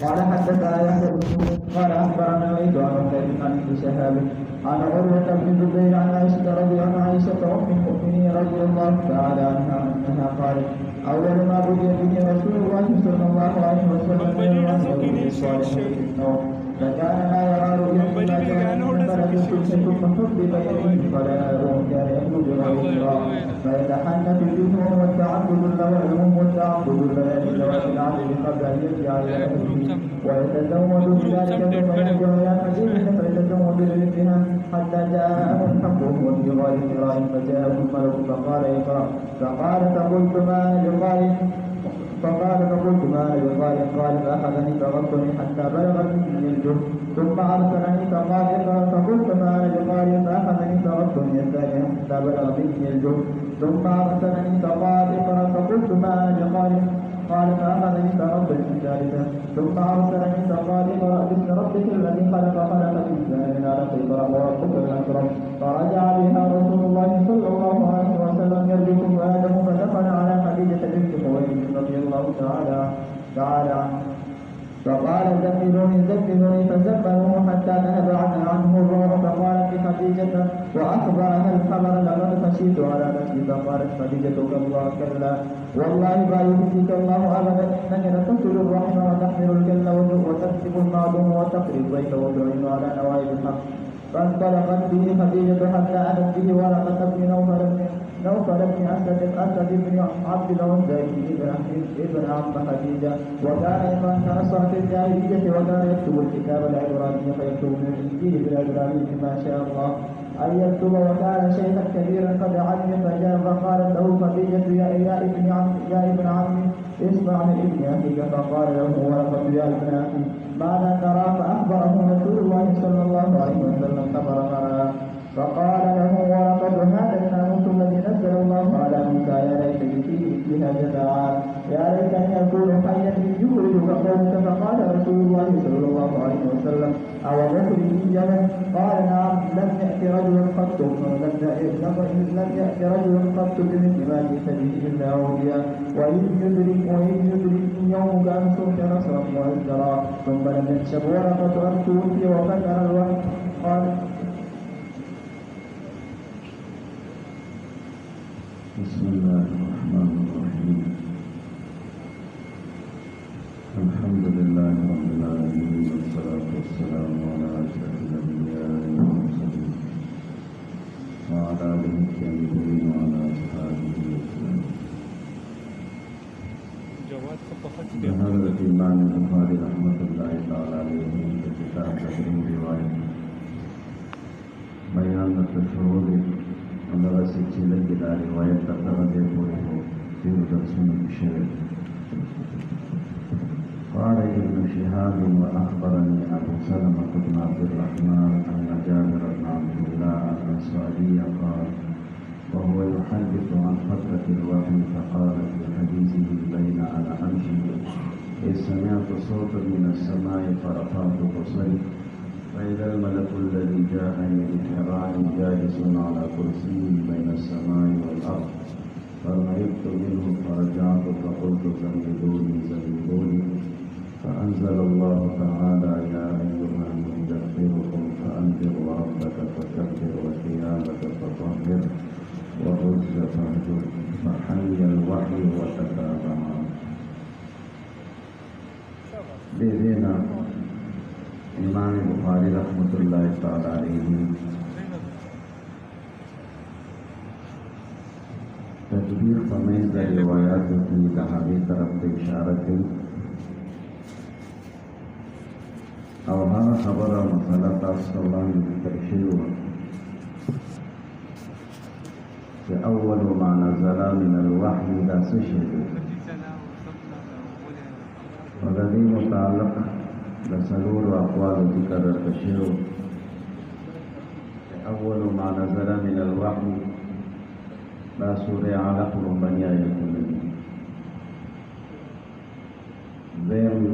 قال حدثنا يحيى قال اخبرنا عيد عن خالد عن ابن شهاب عن عروة بن الزبير عن عائشة رضي الله عنها عائشة ام المؤمنين رضي الله تعالى عنها انها قالت اول ما بدي به رسول الله صلى الله عليه وسلم من الصالح في النوم فكان لا يرى رؤيا الا كان بلد ثم حبب اليه فلا كان يخرج غيرها فيتحنث الجنون والتعبد والعلوم والتعبد الليالي والعبد قبل ان يرجع الى اهله ويتزود بذلك ثم يرجع الى مدينه فيتزود برزقها حتى جاءه الحق وهو في غار حراء فجاءه الملك فقال اقرا فقال فقلت ما لقارئ قال فاخذني فغطني حتى بلغ مني الجهد ثم ارسلني فقال اقرا فقلت ما انا بقارئ فاخذني فغطني الثانيه حتى بلغ مني الجهد ثم ارسلني فقال اقرا فقلت ما انا بقارئ قال فاخذني فغطني الثالثه ثم ارسلني فقال اقرا باسم ربك الذي خلق الانسان من علق اقرا وربك الاكرم فرجع بها رسول الله صلى الله عليه وسلم يرجوكم ادم فدخل على خديجه بنت خويلد رضي الله تعالى عنه فقال زملوني فزملوه حتى ذهب عنه الروح فقالت لخديجة وأخبرها الخبر لقد خشيت على نفسي فقالت خديجة كلا والله لا يخزيك الله أبدا إنك لتصل الرحم وتحمل الكل وتكسب المعلوم وتقري الضيف وتعين على نوائب الحق فانطلقت به خديجة حتى أتت به ورقة بن نوفل بن أسد بن عبد العزى ابن عم خديجة وكان إمام تنصر في الجاهلية وكان يكتب الكتاب العبراني فيكتب من الإنجيل بالعبراني ما شاء الله أن يكتب وكان شيخا كبيرا قد علم فجاء فقالت له خديجة يا ابن عمي اسمع من ابن أخيك فقال له ورقة يا ابن أخي ماذا ترى فأخبره رسول الله صلى الله عليه وسلم خبر ما فقال له ورقة هذا الناموس الذي نزل الله على موسى يا ليت فيه فيها جزاء يا ليتني أكون حيا يخرجك قومك فقال رسول الله صلى الله عليه وسلم أو مخرجيا قال نعم لم يأتي رجل قط بمثل ما جئت به إلا أولياء وإن يدرك يومك أن صرت نصرا وإزدرا ثم لم يكشف ورقة أن توفي وفكر الوحي قال بسم الله الرحمن الرحيم الحمد لله رب العالمين والصلاة والسلام على أشرف الأنبياء والمرسلين وعلى آله الطيبين وعلى أصحابه أجمعين. بهذا الإمام البخاري رحمة الله تعالى عليه في كتاب تدريب رواية بيان الشهود ونرسل لك إلى رواية تقرأ يقوله في درسون الشريف. قال ابن شهاب وأخبرني أبو سلمة بن عبد الرحمن أن جابر بن عبد الله الأنصاري قال وهو يحدث عن فترة الوحي فقال في حديثه بين أنا أمشي إذ سمعت صوتا من السماء فرفعت بصري فإذا الملك الذي جاءني بحراء جالس على كرسي بين السماء والأرض فرغبت منه فرجعت فقلت زملوني فأنزل الله تعالى يا أيها المدثر قم فأنذر وربك فكبر وثيابك فطهر والرجز فاهجر فحي الوحي وتتابع بذينا إمام البخاري رحمة الله تعالى عليه تدبیر فمیز روایات کی دہاوی طرف اشارت او هغه خبره مسله تاسو ته وړاندې ذکر شوې وه چې اول ما نزل من الوحي دا څه شی دی او د دې متعلق د څلورو اقوالو ذکر درته شوی و اول ما نزل من الوحي دا سورة علق لومبني آیتونه دي دویم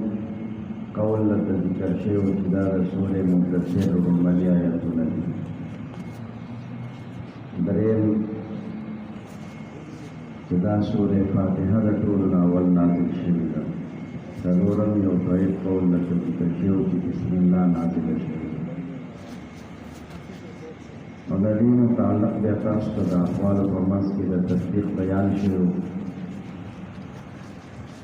قول لته ذکر شوی چې دا د سورة مدثر لومبني آیتونه دي دریم چې دا سورة فاتحه د ټولو نه اول نازل شوې ده سلورم یو ضعیف قول لکه ذکر شوی چې بسم الله نازله شوې او د دې متعلق بیا تاسو ته د اقوالو په منځ کې د تصدیق بیان شوی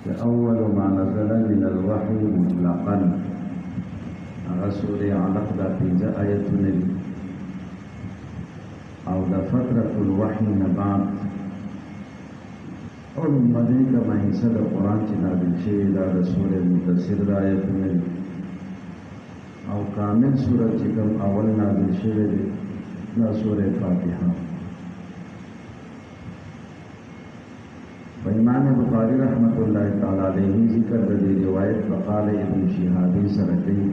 چې اول ما نزل من الوحي مطلقا هغه سورې علق دا 15 آیتونه دي او د فترة الوحي نه بعد او مدې کما حصہ د قرآن چې نازل شوی دا د سورې مدثر د آیتونه دي او کامل سورۃ چې کوم اول نازل شوی دی دا سورۃ فاتحه امام بخاری رحمت الله تعالی علیه ذکر د دې روایت فقال ابن شهاب سره کوي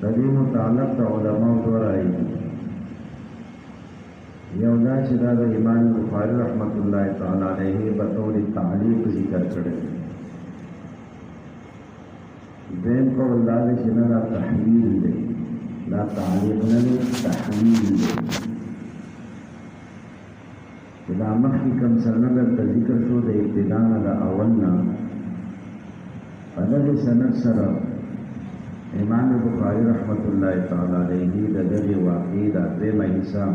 د دې متعلق د علماء ورایي یو دا چې دا د امام بخاری رحمت الله تعالی علیه په تور تعلیق ذکر کړی دین کو الله چې نه دا تحویل دی دا تعلیق نه دی تحویل دی دا مخی کم سند تا ذکر شو دا ابتدانا دا اولنا فدغ سند سر امام بخاری رحمت اللہ تعالی علیہ دا دغ واقعی دا درم حصہ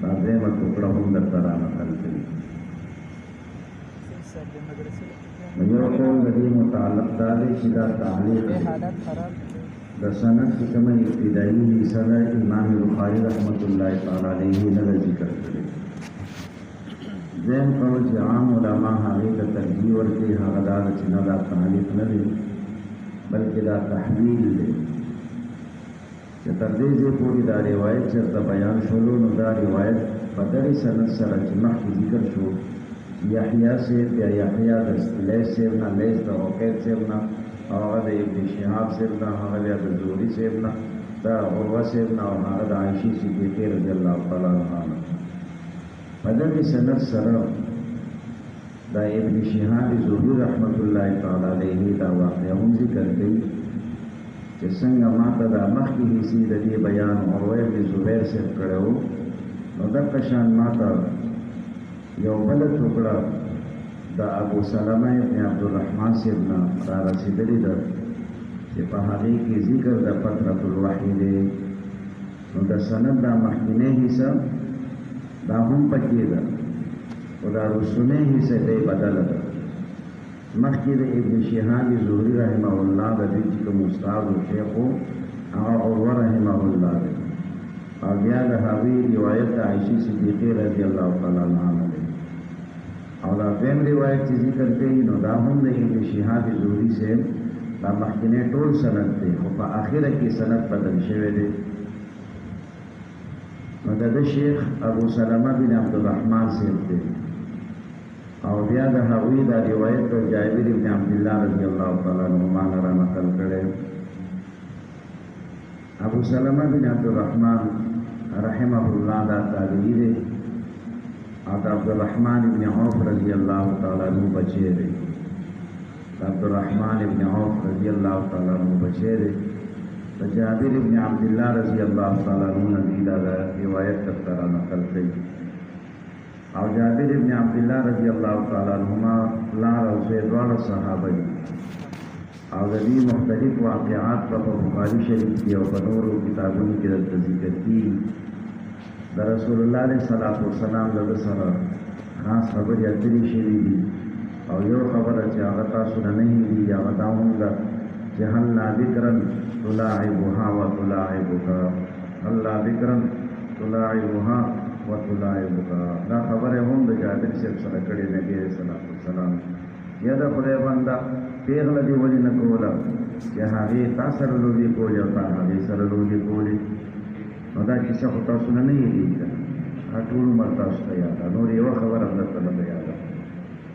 دا درم ٹکڑا هم در ترا نقل کری یو قول دا متعلق دا دی شدا تعلیق دا سند کی کم ابتدائی حصہ دا امام بخاری رحمت اللہ تعالی علیہ دا ذکر کری دین قول چې عام علماء هغه ته ترجیح ورکړي هغه دا چې نه دا تعلیق نه دی بلکې دا تحویل دی چې تر دې پورې دا روایت چې بیان شولو نو دا روایت په دغه سند سره چې مخکې ذکر شو یحیی سے یا یحیی د لیث سے نه لیث د عقیل سے نه هغه د ابن شهاب سے نه هغه د زهری سے نه دا عروه سے نه او هغه د عائشہ صدیقہ رضی الله تعالی عنها فدغه سند سره دا ابن شهاب زهری رحمت الله تعالی علیه دا واقعه هم ذکر کړي چې څنګه ماته دا مخکې حصے د دې بیان اوروه بن زبیر سے کړو نو د قشان ماته یو بل ټوکړه دا ابو سلمہ ابن عبد الرحمن سے ابن را رسیدلی ده چې په هغه کې ذکر د فترة الوحی دی نو د سند دا مخکینه حصہ دا هم پکې ده او دا رسونه حصہ دی بدل ده مخکې د ابن شهاب زهری رحمه الله د دې کوم استاد او شیخ او عروه رحمه الله دی او بیا د هغې روایت د عائشہ صدیقہ رضی الله تعالی عنها دی او دا دیم روایت چې ذکر کوي نو دا هم د ابن شهاب زهری سے دا مخکینه ټول سند دی خو په اخره کې سند بدل شوی دی نو د شیخ ابو سلمہ بن عبد الرحمن سے دی او بیا د هغوی دا روایت د جابر بن عبد الله رضی الله تعالی عنهما را نقل کړي ابو سلمہ بن عبد الرحمن رحمه الله دا تابعی دی او د عبد الرحمن بن عوف رضی الله تعالی عنہ بچی دی عبد الرحمن بن عوف رضی الله تعالی عنہ بچی دی جابر ابن عبد الله رضی الله تعالی عنہ دا روایت تر نقل کړي او جابر ابن عبد الله رضی الله تعالی عنهما لا رسول الله صحابه او د دې مختلف واقعات په بخاری شریف کې او په نورو کتابونو کې د ذکر دي د رسول الله صلی الله علیه وسلم د سره خاص خبرې اترې شوي دي او یو خبره چې هغه تاسو نه دي هغه دا هم ده چې هل ذکرن تلاعبها وتلاعبك الله ذکرا تلاعبها وتلاعبك دا خبره هم د جابر صاحب سره کړي نبی صلی الله علیه وسلم یا دا خدای بندا پیغله دی ولې نه کوله چې هغه تاسو سره لوبي کول او هغه سره لوبي کول نو دا کیسه خو تاسو نه دي ټول عمر تاسو ته یاد نو یو خبره درته نه یاد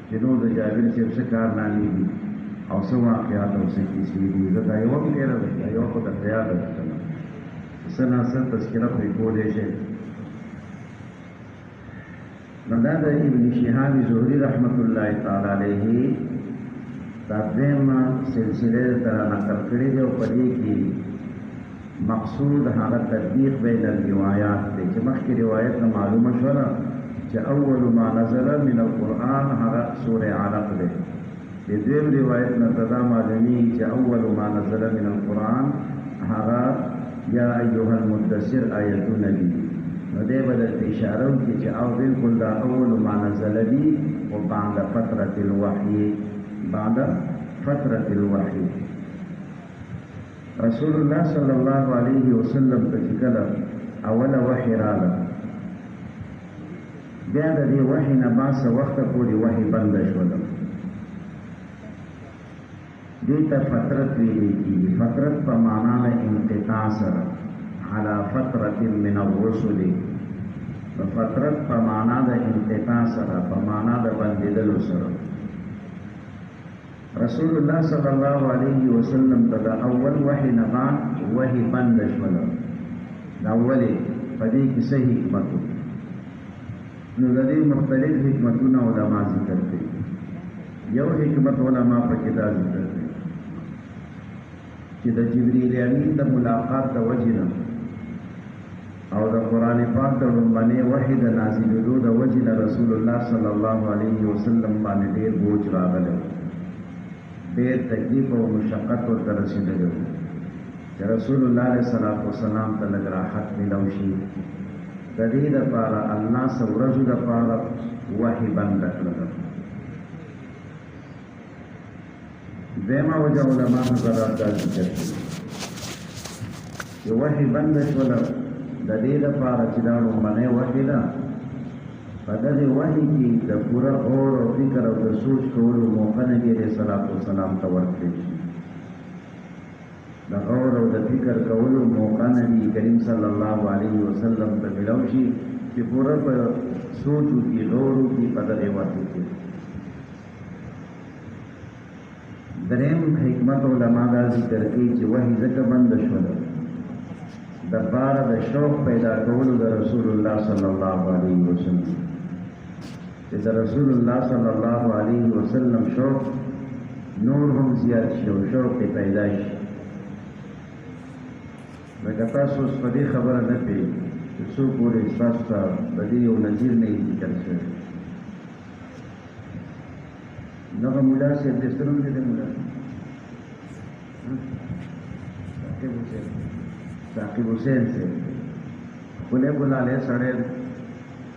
چې نو د جابر صاحب څخه کار نه دي او څه واقعات او څه کیسې دي دا یو کېره ده یو خو د خیال ده سنا سن تذکرہ پرې کولې شي نو دا د ابن شهاب زهری رحمت الله تعالی علیه دا دیم سلسله تر نقل کړي دی او په دې کې مقصود هغه تطبیق بین الروایات دی چې مخکې روایت معلومه شوه چې اول ما نزل من القرآن هغه سوره علق دی دویم روایت نه تدا معلومیږي چې اول ما نزل من القرآن هغه یا ایها المدثر آیتونه دي. نو دې بدل اشاره وکړي چې او بالکل دا اول ما نزل دي او بعد فتره الوحي، بعد فتره الوحي. رسول الله صلی الله علیه وسلم ته کله اوله وحی راغله، بیا د دې وحی نه باسه وخت پورې وحی بند شوله. دې ته فترت ویل کېږي. فترت په معنا د انقطاع سره، على فترة من الرسل. فترت په معنا د انقطاع سره، په معنا د بندېدلو سره. رسول الله صلی الله علیه وسلم ته د اول وحی نه بعد وحی بند شوله. د اولې په دې کې څه حکمت و؟ نو د دې مختلف حکمتونه علما ذکر کوي. یو حکمت علما پکې دا ذکر کوي چې د جبرئیل امین د ملاقات د وجې نه او د قرآن پاک د لومړنۍ وحی د نازلېدو د وجې نه رسول الله صلی الله علیه وسلم باندې ډېر بوج راغلی، ډېر تکلیف او مشقت ورته رسېدلی و چې رسول الله علیه السلام ته لږ راحت میلاو شي. د دې دپاره الله څه ورځو دپاره وحی بنده کړله. دویمه وجه علما حضرات دا ذکر کوي چې وحی بنده شوله د دې دپاره چې دا لومړنۍ وحی ده، په دغې وحی کې د پوره غور او فکر او د سوچ کولو موقع نبي علیه السلام ته ورکړل شي. د غور او د فکر کولو موقع نبي کریم صلی الله علیه وسلم ته ملاو شي چې پوره په سوچ وکړي، غور وکړي په دغې وحی کې. دریم حکمت علما دا ذکر کوي چې وحی ځکه بنده شوله د پاره د شوق پیدا کولو د رسول الله صلی الله علیه وسلم، چې د رسول الله صلی الله علیه وسلم شوق نور هم زیات شي او شوق یې پیدا شي. لکه تاسو اوس په دې خبره نه پوهېږئ چې څو پورې ستاسو ته د دې یو نظیر نه وي ذکر شوی. دغه ملا صاحب دې ستر نوم دی د ملا ثاقب حسین صاحب خپلې بلالی سړی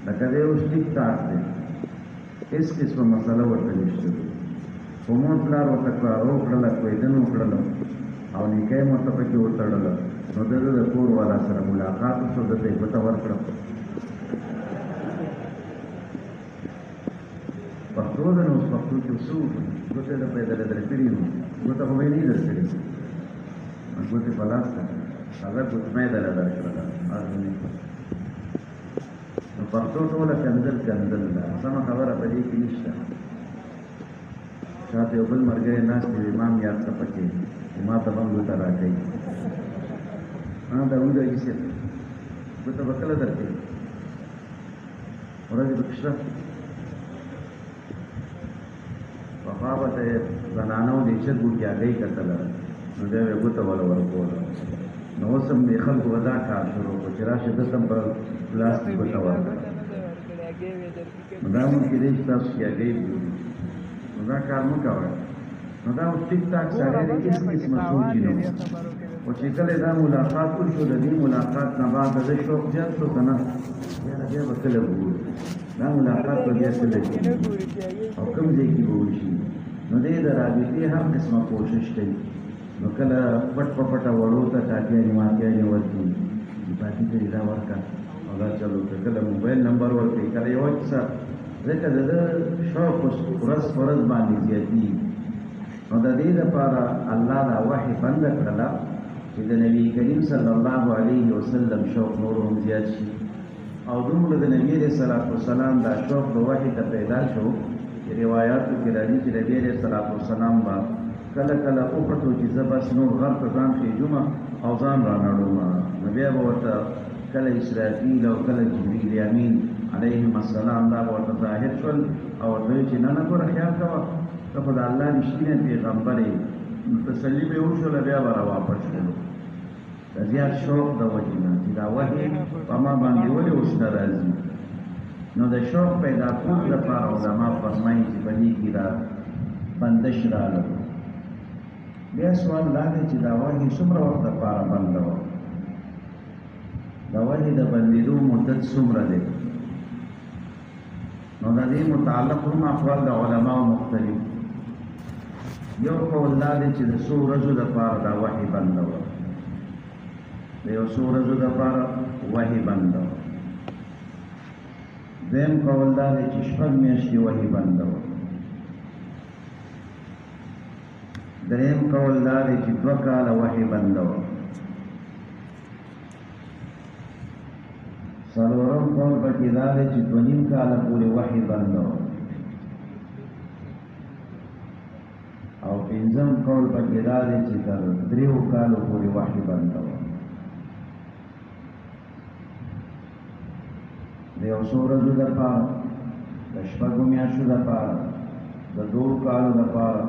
لکه دی اوس ټیک ټاک دی، هېڅ قسمه مسله ورته نشته. خو مور پلار ورته کارو وکړله، کویدن وکړله او نیکۍ مو ورته پکې وتړله. نو د ده د کور والا سره ملاقات وشو، ده ته یې ګوته ورکړه. پښتو ده نو اوس پښتو کې څه وکړو؟ ګوتې ده پیدا در کړي نو ګوته خو به یې نه در کړې، ګوتې په لاس ته هغه ګوتمۍ دله درکړله. نو پښتو ټوله کنځل ده، سمه خبره په دې کې نشته. شاته یو بل ملګری ناست دی، امام یاد ته پکې چې ما ته به هم ګوته راکوي. دا وګورئ چې ګوته به کله درکوي؟ ورځې پکې شته. پخوا به ته یې زنانو دې چرګو کې هګۍ کتله، نو دی به یې ګوته وله ورکوله. نو اوس هم دې خلکو به دا کار شروع کړو چې راشي ده ته هم په لاس کې ګوته ورکړه. نو دا هم کېدای شي تاسو کې هګۍ وګوري، نو دا کار مه کوئ. نو دا اوس ټیک ټاک سړی دی، هېڅ قسمه سوچ یې نه و. خو چې کله دا ملاقات وشو، د دې ملاقات نه بعد د ده شوق زیات شو که نه، بیا به کله وګورو دا ملاقات به بیا کله کېږي او کوم ځای کې به وشي. نو دی د رابطې هر قسمه کوشش کوي. نو کله پټ په پټه وړو ته ټاټیانې ماټیانې ورکړي، پاتې ته یې دا ورکړه او دا چلو کړه. کله موبایل نمبر ورکړي، کله یوه کیسه، ځکه د ده شوق ورځ په ورځ باندې زیاتېږي. نو د دې دپاره الله دا وحی بنده کړله چې د نبي کریم صلی الله علیه وسلم شوق نور هم زیات شي. او دومره د نبي علیه السلام دا شوق د وحی ته پیدا شو چې روایاتو کې راځي چې نبي علیه السلام به کله کله وکړو چې زه بس نور غر ته ځان خېږم او ځان رانړوم. نو بیا به ورته کله اسرافیل او کله جبریل امین علیهم السلام دا به ورته ظاهر شول او ورته ویل چې نه نه ګوره خیال کوه ته خو د الله رښتینی پیغمبر یې. نو تسلي به یې وشوله، بیا به راواپس شولو د زیات شوق د وجې نه چې دا وحی په ما باندې ولې اوس نه راځي. نو د شوق پیدا کولو لپاره علما فرمایي چې په دې کې دا بندش راغله. بیا سوال دا دی چې دا وحي څومره وخت دپاره بنده وه؟ د وحي د بندېدو مدت څومره دی؟ نو د دې متعلق هم اقوال د علماو مختلف. یو قول دا دی چې د څو ورځو دپاره دا وحي بنده وه، د یو څو ورځو دپاره وحي بنده وه. دویم قول دا دی چې شپږ میاشتې وحي بنده وه. دریم قول دا دی چې 2 کاله وحي بنده وه. څلورم قول پکې دا دی چې 2.5 کاله پورې وحي بنده وه. او پنځم قول پکې دا دی چې تر 3 کالو پورې وحي بنده وه. د یو څو ورځو دپاره، د شپږو میاشتو دپاره، د 2 کالو دپاره،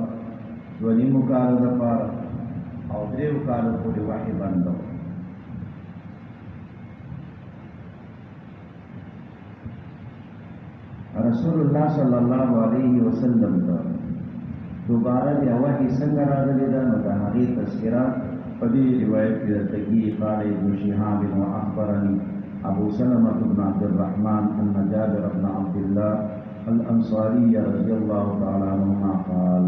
2.5 کالو دپاره او 3 کالو پورې وحي بنده وه. رسول الله صلی الله علیه وسلم ته دوباره بیا وحي څنګه راغلی ده، نو د هغې تذکره په دې روایت کې درته کېږي. قال ابن شهاب واخبرني ابو سلمة بن عبد الرحمن ان جابر بن عبد الله الانصاري رضي الله تعالى عنهما قال،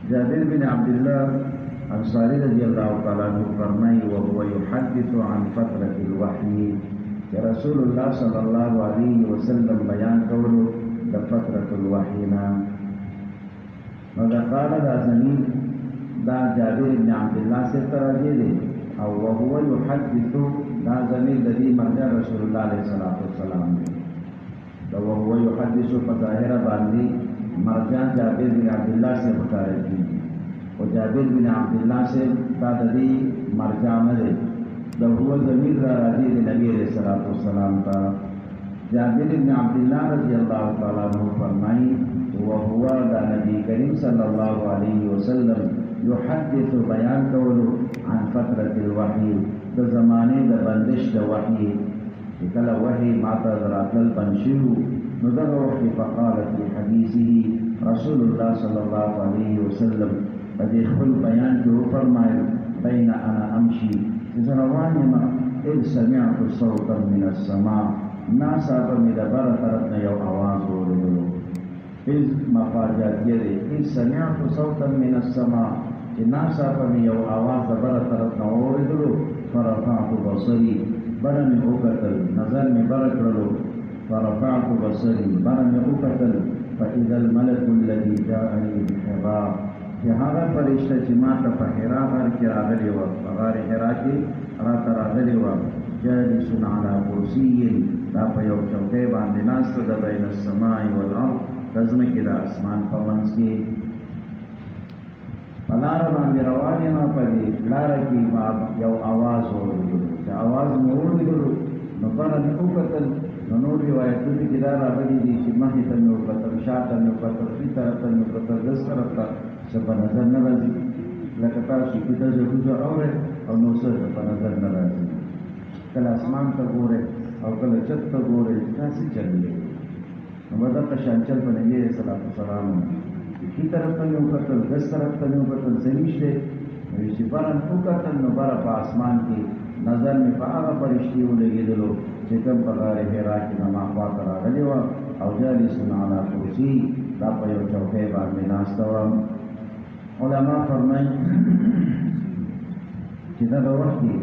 جابر بن عبد الله انصاری رضی اللہ تعالیٰ عنہ فرمائی وهو يحدث عن فترة الوحي، کہ رسول اللہ صلی اللہ علیہ وسلم بیان کولو دا فترة الوحینا. قال دا زمین دا جابر بن عبد الله سے تراجی دے، او وهو يحدث دا زمین دا دی مرجع رسول اللہ علیہ السلام دے. دا وهو يحدث فظاہرہ باندی مرجع جابر بن عبد الله سے متعارف و جابر بن عبد الله سے دادی مرجع نہ دا هو ضمیر را راضی دی نبی علیہ الصلوۃ والسلام تا. جابر بن عبد الله رضی اللہ تعالی عنہ فرمائی وهو دا نبی کریم صلی اللہ علیہ وسلم يحدث بیان کولو عن فترة الوحی دا زمانے دا بندش دا وحی، کلا وحی ماتا ذراتل بنشیو ندر وقت. فقال في حدیثه رسول اللہ صلی اللہ علیہ وسلم بدی خل بیان جو فرمائے بین انا امشی زروانما اذ سمعت صوتا من السماء، ناسا پمی دبر طرفنا یو آواز وردلو. اذ مفاجات یدی اذ سمعت صوتا من السماء، ناسا پمی یو آواز دبر طرفنا وردلو. فرفعت بصری، برمی اوکتل نظر می برکرلو. فرفعت بصری، برمی اوکتل فإذا الملك الذي جاءني بحراء، کہ هغه فرشته چې ما ته په حرا غار کې راغلی وه، په غار حرا کې راته راغلی وه. جالس علی کرسي، دا په یو چوکۍ باندې ناسته ده بین السماء والارض، د ځمکې د اسمان په منځ کې. په لاره باندې روان یم، په دې لاره کې ما یو آواز واورېدلو. چې آواز مې واورېدلو نو بره مې وکتل، نو نور روایتونو کې دا راغلي دي چې مخې ته مې وکتل، شاته مې وکتل، ښي طرف ته مې وکتل، دس طرف ته څه په نظر نه راځي. لکه تاسو چې ډزه ډوزه اورئ او نو څه په نظر نه راځي. کله اسمان ته ګورئ او کله چت ته ګورئ، داسې چل دی. نو به دغه شان چل په نبي علیه الصلاۃ والسلام ښي طرف ته مې وکتل، دس طرف ته مې وکتل، څه نشته. نو چې بره مې وکتل نو بره په اسمان کې نظر مې په هغه فرشتې ولګېدلو چې کوم په غار حرا کې زما خواته راغلې وه. او جالس علی کرسي، دا په یو چوکۍ باندې ناسته وه. علما فرمایي چې دغه وخت کې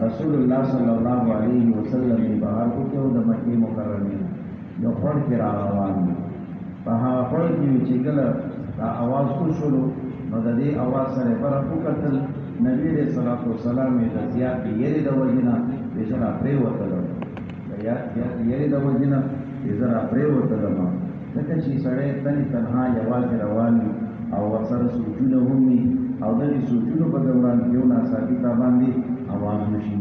رسول الله صلی الله علیه وسلم بهر وکړ او د مکې مکرمې یو خوړ کې را روان دي. په هغه خوړ کې چې کله دا اواز وشولو نو د دې اواز سره بره وکتل. نبی علیه الصلاۃ والسلام یې د زیاتې یېرې د وجې نه یې زه را پرېوتلم، د یېرې د وجې نه یې زه را پرېوتلم. ځکه چې سړی تنې تنها یوازې روان وي او ورسره سوچونه هم وي، او دغې سوچونو په دوران کې یو ناڅاپي تا باندې اواز وشي.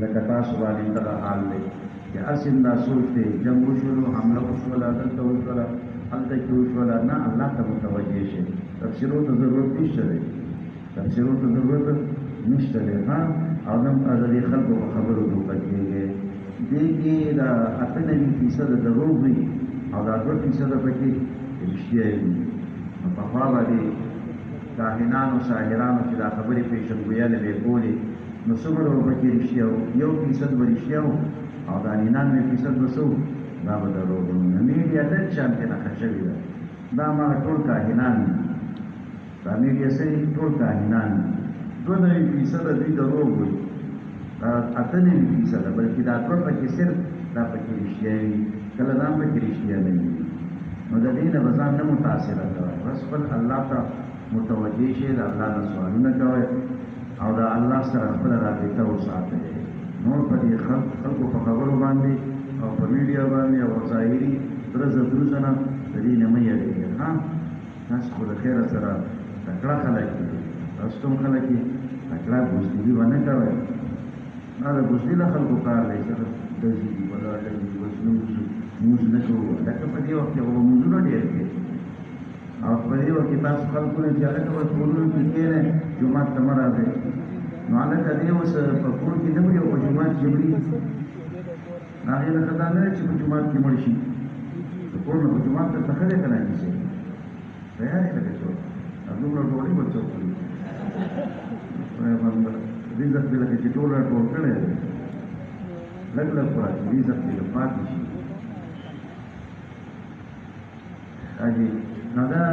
لکه تاسو باندې دغه حال دی چې هسې دا سوچ دی، جنګ وشولو، حمله وشوله، دلته وشوله، هلته کې وشوله، نه الله ته متوجه شي. تفسیرو ته ضرورت نشته دی، تفسیرو ته ضرورت نشته دی. او نن د دې خلکو په خبرو دوکه کېږي. دې کې دا 98% دروغ وي او دا 2% پکې رښتیا وي. په خوا باندې کاهنانو ساحرانو چې دا خبرې پیشنګویانې به کولې نو څومره به پکې رښتیا وو 1% به رښتیا وو او دا 99% به څه وو دا به دروغ وو نو میډیا ډېر شانتې نښه شوې ده دا هماغه ټول کاهنان دي دا میډیا سړي ټول کاهنان دي 92% دوی دروغ وایي 98% بلکې دا ټول پکې صرف دا پکې رښتیا وي کله دا هم پکې رښتیا نه وي نو د دې نه به ځان نه متاثره کوئ بس خپل الله ته متوجه شئ د الله نه سوالونه کوئ او د الله سره خپل رابطه وساتئ نور په دې خلکو په خبرو باندې او په میډیا باندې او ظاهري درزه نه د دې نه مه یېرېږئ ها تاسو خو د خیره سره تکړه خلک دي تاسو کوم خلک یې تکړه بزدلي به نه کوئ دا د بزدله خلکو کار دی سره ډزې دي ولاړې دي بس مونځ نه کوو لکه په دې وخت کې به مونځونه ډېر کوي او په دې وخت کې تاسو خلکو نه چې هلکه بس کورونو کې کښېنئ جومات ته مه راځئ نو هلکه دې اوس په کور کې نه مري او په جومات کې مري هغې نه ښه دا نه ده چې په جومات کې مړ شي د کور نه په جومات ته ښه دی که نه نیسئ تیار یې لکه څوک دومره ډوډۍ به څوک خوري رزق دې لکه چې ټول راټول کړی دی لږ لږ خوره چې رزق دې له پاتې شي حاجي نو دا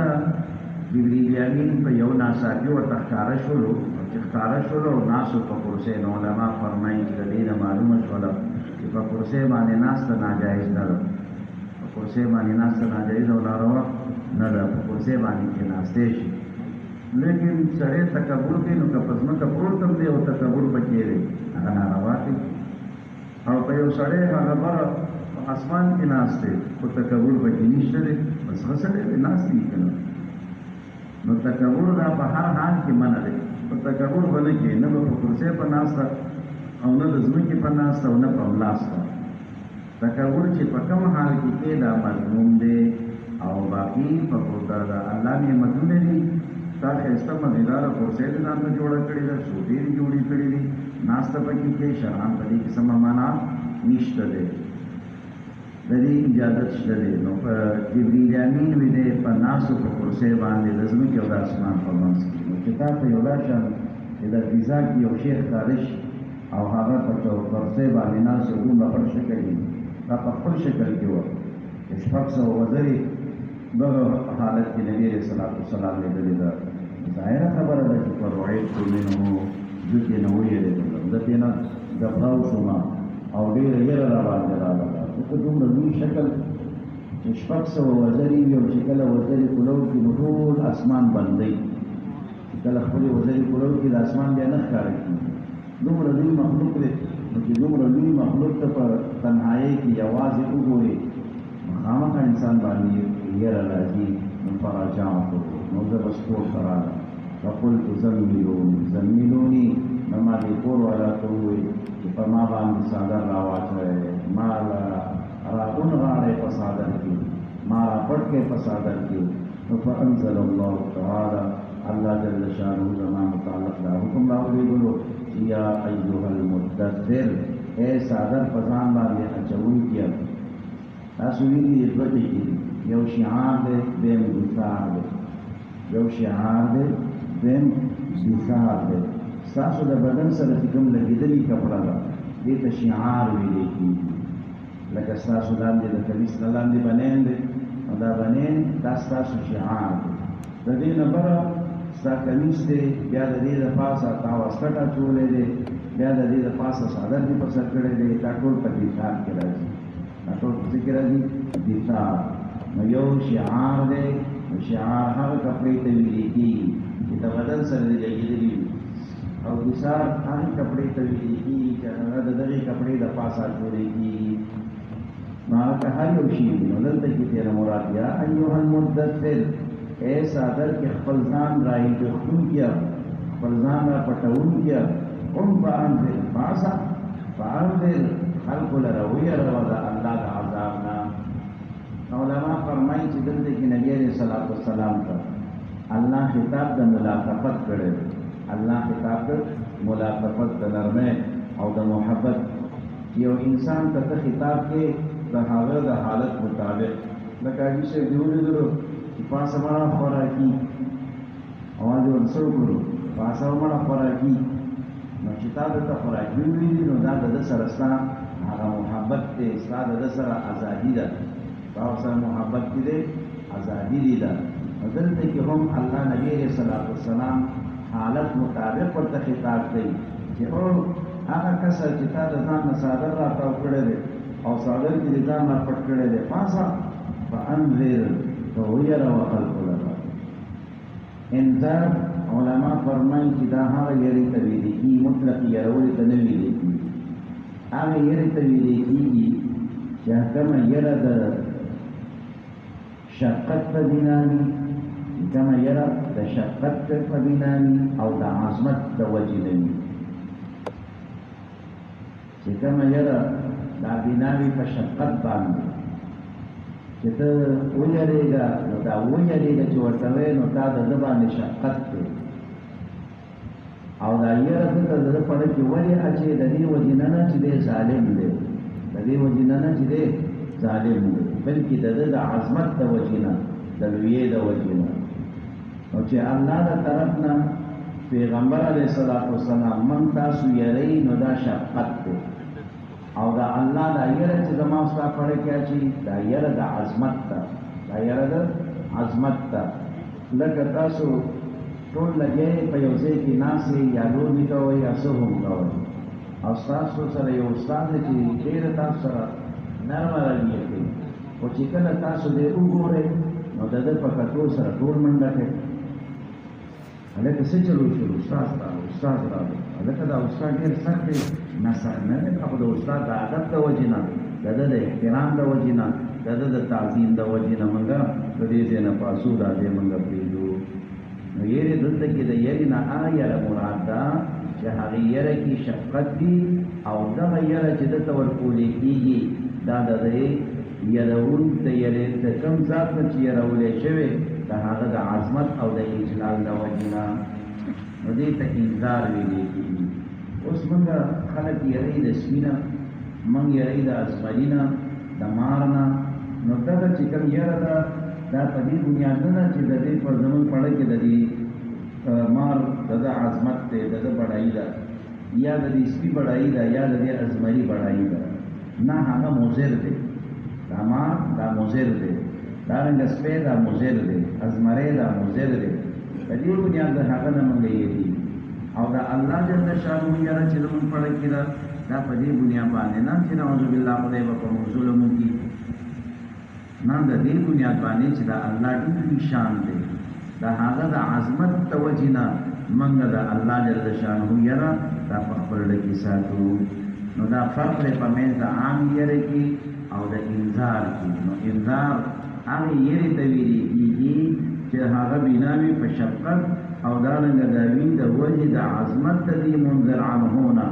جبریل امین په یو ناڅاپي ورته ښکاره شولو چې ښکاره شولو ناسو په کرسۍ نو علما فرمایي چې د دې نه معلومه شوله چې په کرسۍ باندې ناسته ناجایز نه ده په کرسۍ باندې ناسته ناجایز او ناروا نه ده په کرسۍ باندې کښېناستی شي لیکن سړی تکبر کوي نو که په ځمکه پروت هم دی او تکبر پکې دی هغه ناروا دی او په یو سړی هغه بره په اسمان کې ناست دی خو تکبر پکې نشته دی بس ښه سړی دی ناست دی که نه نو تکبر دا په هر حال کې منع دی په تکبر به نه کښې نه به په کرسۍ په ناسته او نه د ځمکې په ناسته او نه په ملاسته تکبر چې په کوم حال کې کې دا مضموم دی او باقي په د الله نعمتونه دي تا ښایسته مزیداره کرسۍ دې ځان ته جوړه کړې ده سوټې دې جوړې کړې دي ناسته پکې کې شرعاً په دې کې څه معنا نشته دی د دې اجازت شته دی نو په جبریل امین وي دی په ناستو په کرسۍ باندې د ځمکې او د اسمان په منځ کې نو چې تا ته یو راشم چې د فضا کې یو شی ښکاره شي او هغه په کرسۍ باندې ناست یو دومره خپل شکل وي دا په خپل شکل کې وه چې 600 وزرې دغه حالت کې نبي علیه الصلاة والسلام لیدلې ده ظاهره خبره ده چې فرعیت منه زه ترې نه ویرېدلم زه ترې نه ګبراو شوم او ډېره یېره راباندې راغله ځکه دومره لوی شکل چې 600 وزرې وي او چې کله وزرې کولو کړي نو ټول اسمان بندوي چې کله خپلې وزرې کولو کړي د اسمان بیا نه ښکاره کېږي دومره لوی مخلوق دی نو چې دومره لوی مخلوق ته په تنهایۍ کې یوازې وګورې خامخا انسان باندې یېره راځي نو فرجعت نو زه بس کور ته راغلم فقلت زملوني نو ما دې کور والا ته وویل چې په ما باندې څادر راواچوئ ما راونغاړئ په څادر کې ما راپټ کړئ په څادر کې نو فانزل الله تعالی الله جل شانه زما متعلق دا حکم راولېږلو چې یا ایها المدثر اے څادر په ځان باندې اچوونکیه تاسو ویلي دي دوه ټکي یو شعار دی دویم دفاع دی یو شعار دی دویم دفاع دی ستاسو د بدن سره چې کوم لګېدلې کپړه ده دې ته شعار ویلی کېږي لکه ستاسو لاندې د کمیس نه لاندې بنین دی نو دا بنین دا ستاسو شعار دی د دې نه بره ستا کمیس دی بیا د دې د پاسه تا واسکټ اچولی دی بیا د دې د پاسه څادر دې په سر کړی دی دا ټول په دفاع کې راځي دا ټول په څه کې راځي دفاع نو یو شعار دی نو شعار هغه کپړې ته ویلې کېږي چې د بدن سره دې لګېدلي وي او دسار هغې کپړې ته ویلې کېږي چې هغه د دغې کپړې د پاسه اچولی کېږي نو هغه هر یو شي وي نو دلته کې تېره مراد یا ایها المدثر اے څادر کې خپل ځان راایښتونکیه خپل ځان را پټونکیه قم فانذر پاسه فانذر خلقو لره ویروه د الله د عذاب نه علماء فرمایي چې دلته کې نبي علیه الصلاة والسلام ته الله خطاب د ملاطفت کړی الله خطاب د ملاطفت د نرمۍ او د محبت یو انسان ته خطاب کې د هغه د حالت مطابق لکه حاجي صاحب دې ولیدلو چې پاسه مړه خوراکي اواز ورسو ګورو پاسه مړه خوراکي نو چې تا دته خوراکي ویلي نو دا د سره ستا هغه محبت دی ستا د سره ازادي ده تا سره محبت دی ازادي دی ده دلته کې هم الله نبی علیہ الصلوۃ والسلام حالت مطابق ورته خطاب کوي چې او هغه کس چې تا د ځان نه صادر راټاو کړی دی او صادر کې د ځان نه پټ کړی دی پاسه فانذر تو ویره وخلق لرا انذار علماء فرمایي چې دا هغه یری ته ویلي کی مطلق یرول ته نه ویلي کی هغه یری ته ویلي کیږي چې کومه یره د شقت په بنامي کما یره د شقت په بنامي او د عظمت د وجنامي چې کما یره د بنامي په شقت باندې چې ته ویریږه نو دا ویریږه چې ورته وې نو دا د باندې شقت دی او دا یره ته د پړ کې ولې اچي د دې وجنانه چې د ظالم دی د دې وجنانه چې دی ظالم دی بلکې د عظمت د وجنه د لوی د وجنه او چې الله د طرفنا پیغمبر علیه الصلاۃ والسلام من تاسو یری نو دا شفقت دی او دا الله دا یره چې زما ستا پړه کې اچي دا یره د عظمت ته دا یره د عظمت ته لکه تاسو ټول لګي په یو ځای کې ناسې یا لوبې کوئ یا څه هم کوئ او ستاسو سره یو استاد چې ډېر تاسو سره نرمه رویه کوي او چې کله تاسو دې وګورئ نو د ده په کتو سره ټول منډه کوي هلکه څه چلو شروع استاد راغی هلکه دا استاد ډېر سخت دی نه دی خو د استاد د ادب د وجې نه د ده د احترام د وجې نه د ده د تعظیم د وجې نه موږ د دې ځای نه پاسو دا دی موږ پرېږدو نو یری دلته کې د یری نه هغه یره مراد ده چې هغه یره کې شفقت دي او دغه یره چې دته ورکولی کېږي دا د دې یرون د یرې د کوم ذات نه چې یرولی شوی د هغه د عظمت او د اجلال د وجې نه نو دې ته انذار ویلی کېږي اوس موږ خلک یری د سپي نه موږ یری د ازمري نه د مار نه نو دغه چې کوم یره ده دا په دې بنیاد نه چې د دې پر زمون پړه کې د دې مار د عظمت ته د بڑائی ده یا د دې سپي بڑائی ده یا د دې ازمري بڑائی ده نه هغه مضر دی دا مار دا مضر دی دا رنګ سپي دا مضر دی ازمري دا مضر دی په دې بنیاد هغه نه مونږ یې دي او دا الله جل شانه یاره چې زمون پړه کې دا په دې بنیاد باندې نه چې نعوذ بالله خدای به کوم ظلم وکړي نن د دې بنیاد باندې چې دا الله ډېر شان دی دا هغه د عظمت توجینا منګه د الله جل شانه یره دا په خپل کې ساتو نو دا فرق لري په منځ د عام یره کې او د انذار کې نو انذار هغه یری ته ویلي کېږي چې هغه بنامي په شفقت او دا رنګ د وی د وجه د عظمت دې منذر عنهونه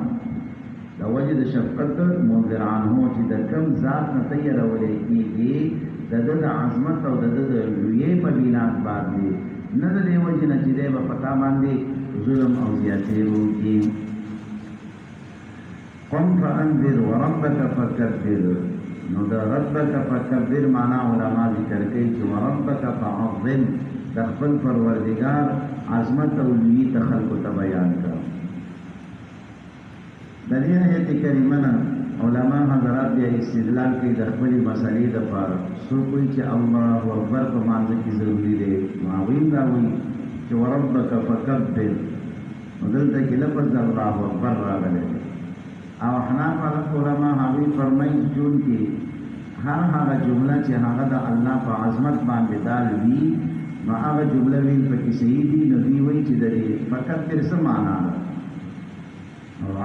د وجه د شفقت منذر عنه چې د کم ذات نه تیرولې کېږي د عظمت او د لوی په بنیاد باندې نه د دې وجه نه چې دی په پتا باندې ظلم او زیاتې وکړي قم فانذر وربك فكبر نو د ربك فكبر معنا علما ذکر کوي چې وربك فعظم د خپل پروردگار عظمت او لوی تخلق ته بیان کړ د دې آیت کریمه نه علما حضرات بیا استدلال کوي د خپل مسلې د پاره سو کوئی چې الله اکبر په معنی کې ضروری دی ماوین دا وایي چې وربک فکبر دلته کې لفظ الله اکبر راغلی او حناف علما هغوی فرمایي چون کې هر هغه جمله چې هغه د الله په عظمت باندې دال وي نو هغه جمله ویل پکې صحیح دي نو دوی وایي چې د دې فکبر څه معنا ده